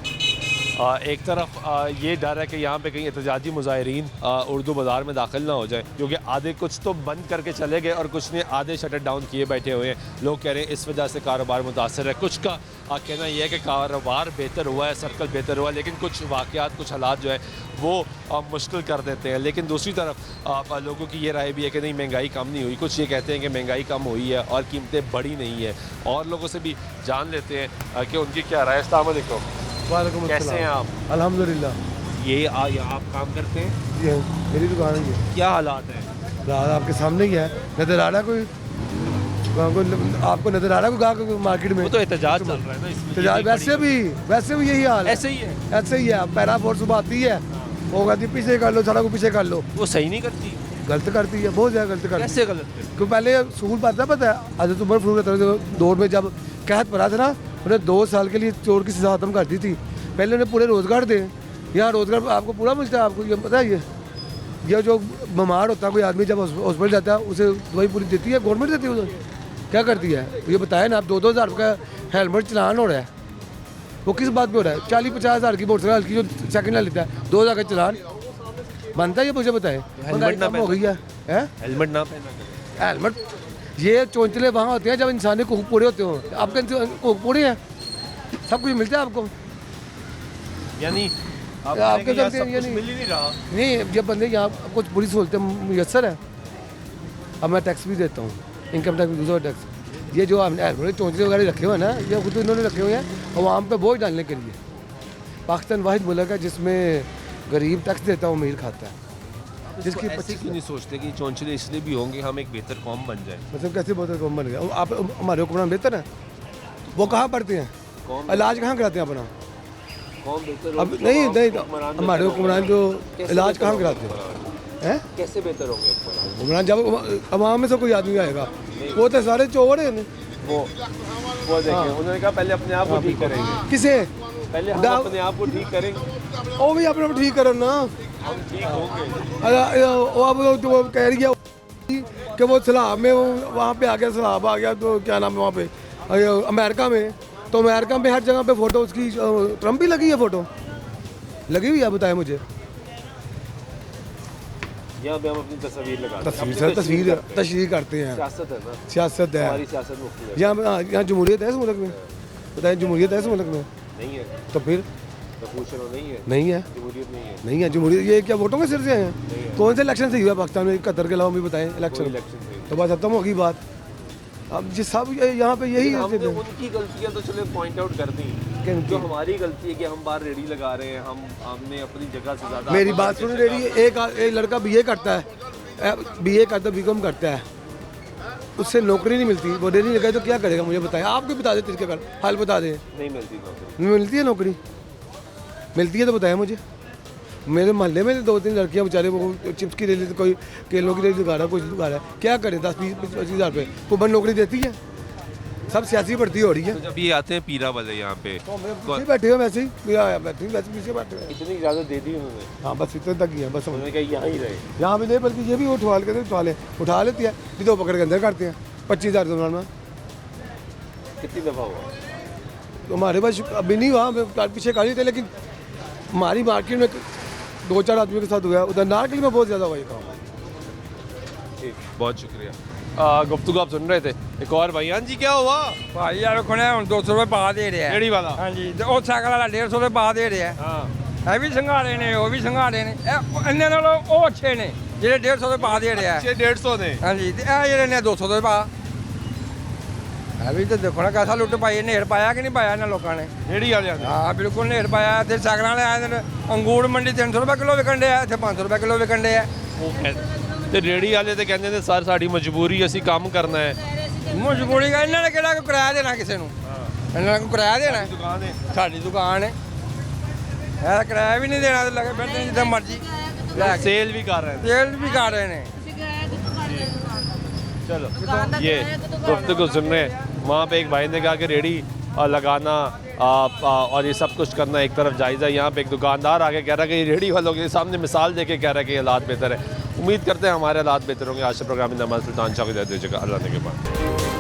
एक तरफ ये डर है कि यहाँ पे कहीं एहतजाजी मुजाहिरीन उर्दू बाज़ार में दाखिल ना हो जाए, क्योंकि आधे कुछ तो बंद करके चले गए और कुछ ने आधे शटर डाउन किए बैठे हुए हैं। लोग कह रहे हैं इस वजह से कारोबार मुतासर है। कुछ का कहना यह है कि कारोबार बेहतर हुआ है, सर्कल बेहतर हुआ है, लेकिन कुछ वाक़यात, कुछ हालात जो है वो मुश्किल कर देते हैं। लेकिन दूसरी तरफ लोगों की ये राय भी है कि नहीं, महंगाई कम नहीं हुई। कुछ ये कहते हैं कि महंगाई कम हुई है और कीमतें बढ़ी नहीं है। और लोगों से भी जान लेते हैं कि उनकी क्या राय है। अस्सलाम वालेकुम। वालेकुम कैसे अस्सलाम। हैं आप? अल्हम्दुलिल्लाह। ये यहाँ आप काम करते हैं? ये मेरी दुकान है। ये क्या हालात हैं? हालात आपके सामने ही है। नजर आ रहा कोई आपको नजर आ रहा कोई गाहक मार्केट में? वो तो एहतजाज चल रहा है ना इसमें। एहतजाज वैसे भी यही हाल है। ऐसे ही है, ऐसे ही है। पैरा फोर्स सुबह आती है, वो कहती है पीछे कर लो, सड़क को पीछे कर लो। वो सही नहीं करती, गलत करती है, बहुत ज़्यादा गलत करती है। कैसे गलत करती है? क्योंकि पहले स्कूल पता है हज़रत उमर फारूक दौर में जब कहत पड़ा था ना, उन्हें 2 साल के लिए चोर की सजा खत्म कर दी थी। पहले उन्हें पूरे रोज़गार दें। यहाँ रोज़गार आपको पूरा मिलता है। आपको ये पता है, ये जो बीमार होता है कोई आदमी, जब हॉस्पिटल जाता है उसे दवाई पूरी देती है गवर्नमेंट, देती है उसे। क्या करती है ये बताया ना आप? 2-2 हज़ार का हेलमेट चलान हो रहा है, वो किस बात पे हो रहा है? 40-50 हज़ार की मोटरसाइकिल की जो सेकंड हैंड लेता है, 2 हज़ार का चलान बनता है। ये मुझे बताए हेलमेट ना हो गई है। हेलमेट ना पहना, हेलमेट ये चौंचले वहाँ होते हैं जब इंसानी को पूरे होते हो। आपके को पूरे हैं, सब कुछ मिलता है आपको। यानी आपके यहाँ सब कुछ मिल ही नहीं रहा। नहीं, जब बंदे यहाँ कुछ बुरी सहूलतें मुयसर है। अब मैं टैक्स भी देता हूँ, इनकम टैक्स, दूसरा टैक्स। ये जो हमने चौंचले वगैरह रखे हुए हैं ना, ये खुद इन्होंने रखे हुए हैं अवाम पे बोझ डालने के लिए। पाकिस्तान वाहिद मुल्क है जिसमें गरीब टैक्स देता है, अमीर खाता है। जिसकी ऐसे क्यों नहीं सोचते कि चौंचले इसलिए भी होंगे हम एक बेहतर कौम बन जाए? मतलब कैसे बेहतर कौम बन गया? आप हमारे हुक्मरान बेहतर हैं, वो कहाँ पढ़ते हैं, इलाज कहाँ कराते हैं अपना? अब नहीं हमारे हुक्मरान जो इलाज कहाँ कराते हैं? कैसे बेहतर होंगे हुक्मरान? जब अवाम में से कोई आदमी आएगा, वो तो सारे चोर हैं। वो देखिए, उन्होंने कहा पहले अपने आप को ठीक करेंगे। किसे? पहले हम अपने आप को ठीक करेंगे। वो भी अपने आप ठीक करो ना, हम ठीक होंगे। अब जो कह रही है कि वो सलाब में वहाँ पे आ गया, सलाब आ गया, तो क्या नाम है वहाँ पे अमेरिका में, तो अमेरिका में हर जगह पे फ़ोटो उसकी ट्रम्प भी लगी है, फ़ोटो लगी हुई है। बताए मुझे, यहाँ पे हम अपनी तस्वीर लगाते हैं, तशरीह करते हैं। सियासत है ना, सियासत है, हमारी सियासत मुख्तलिफ है। यहाँ जमहूरियत है इस मुल्क में? बताएं, जमहूरियत है इस मुल्क में? नहीं है। तो फिर नहीं है, नहीं है जमहूरियत। ये क्या वोटों के सिर से हैं? कौन से इलेक्शन से हुआ पाकिस्तान में? 71 के अलावा भी बताएं इलेक्शन तो बस खत्म होगी बात। अब जिस सब यहाँ पे यही हमने उनकी गलतियाँ तो चले पॉइंट आउट कर दी, जो हमारी गलती है कि हम बाहर रेडी लगा रहे हैं, हमने अपनी जगह से ज़्यादा। मेरी बात सुन रही है, एक लड़का BA करता है, BA करता BCom करता है, उससे नौकरी नहीं मिलती, वो रेडी लगाए तो क्या करेगा मुझे बताएं। आप भी बता देते इसके हाल बता दें। नहीं मिलती नौकरी, नहीं मिलती है नौकरी, मिलती है तो बताएं मुझे। मेरे मोहल्ले में 2-3 लड़कियां बेचारे वो चिप्स की रेली, कोई केलों की रेली लगा रहा है, कुछ लगा रहा है, क्या करें? 10-20-25 हज़ार रुपये कोई बंद नौकरी देती है? सब सियासी भर्ती हो रही है। तो जब ये आते हैं पीरा वाले यहाँ पे पीछे बैठे हो, वैसे ही बैठे वैसे पीछे बैठे हो। इतनी इजाज़त दे दी उन्होंने? हाँ बस इतने तक ही है, बस उन्होंने कहा यहाँ ही रहे, यहाँ भी नहीं, बल्कि ये भी उठवा उठा लेती है, नहीं तो पकड़ के अंदर करते हैं 25,000 दौरान में। कितनी दफ़ा हुआ? तो हमारे पास अभी नहीं हुआ, पीछे काढ़ी थे, लेकिन हमारी मार्केट में 2-4 आदमियों के साथ हुआ। उधर नारकली में बहुत ज़्यादा हुआ ये काम। ठीक, बहुत शुक्रिया। गुफ्तगू आप सुन रहे थे। एक और भाई, हाँ जी क्या हुआ? भाई यार खुने 200 रुपये पा दे रहे हैं रेडी वाला। हाँ जी, तो वो साइकिल वाला 150 रुपये पा दे रहे हैं। हाँ, ਇਹ ਵੀ ਸੰਘਾੜੇ ਨੇ ਉਹ ਵੀ ਸੰਘਾੜੇ ਨੇ ਇੰਨੇ ਨਾਲੋਂ ਉਹ ਅੱਛੇ ਨੇ ਜਿਹੜੇ 150 ਦੇ ਪਾ ਦੇ ਰਿਹਾ अच्छे 150 ने। ਹਾਂਜੀ ਤੇ ਇਹ ਜਿਹੜੇ ਨੇ 200 ਦੇ ਪਾ ਇਹ ਵੀ ਤਾਂ ਦੇਖੋ ਨਾ ਕਿਹਦਾ ਲੁੱਟ ਪਾਈ ਨੇੜ ਪਾਇਆ ਕਿ ਨਹੀਂ ਪਾਇਆ ਇਹਨਾਂ ਲੋਕਾਂ ਨੇ ਰੇੜੀ ਵਾਲਿਆਂ ਨੇ। ਹਾਂ ਬਿਲਕੁਲ ਨੇੜ ਪਾਇਆ ਤੇ ਸਾਗਰਾਂ ਵਾਲੇ ਆਏ ਨੇ ਅੰਗੂਰ ਮੰਡੀ 300 ਰੁਪਏ ਕਿਲੋ ਵਿਕਣ ਡਿਆ ਇੱਥੇ 500 ਰੁਪਏ ਕਿਲੋ ਵਿਕਣ ਡਿਆ ਤੇ ਰੇੜੀ ਵਾਲੇ ਤੇ ਕਹਿੰਦੇ ਨੇ ਸਰ ਸਾਡੀ ਮਜਬੂਰੀ ਅਸੀਂ ਕੰਮ ਕਰਨਾ ਹੈ। ਮਜਬੂਰੀ ਦਾ ਇਹਨਾਂ ਨੇ ਕਿਹੜਾ ਕੋਈ ਕਿਰਾਇਆ ਦੇਣਾ ਕਿਸੇ ਨੂੰ ਇਹਨਾਂ ਨੇ ਕੋਈ ਕਿਰਾਇਆ ਦੇਣਾ ਦੁਕਾਨ ਹੈ ਸਾਡੀ ਦੁਕਾਨ ਹੈ ਇਹ ਕਿਰਾਇਆ ਵੀ ਨਹੀਂ ਦੇਣਾ ਤੇ ਲੱਗੇ ਬੈਠੇ ਜਿੱਦਾਂ ਮਰਜ਼ੀ सेल भी कर रहे हैं, सेल भी कर रहे हैं। चलो ये गुफ्तगू सुन रहे हैं। वहाँ पे एक भाई ने कहा कि रेडी लगाना और ये सब कुछ करना एक तरफ जायज़ है। यहाँ पे एक दुकानदार आके कह रहा है कि ये रेडी वालों के सामने मिसाल दे के कह रहा है कि हालात बेहतर है। उम्मीद करते हैं हमारे हालात बेहतर होंगे। आज से प्रोग्राम में नमाज सुल्तान शाह को दे दीजिएगा अल्लाह ने के बाद।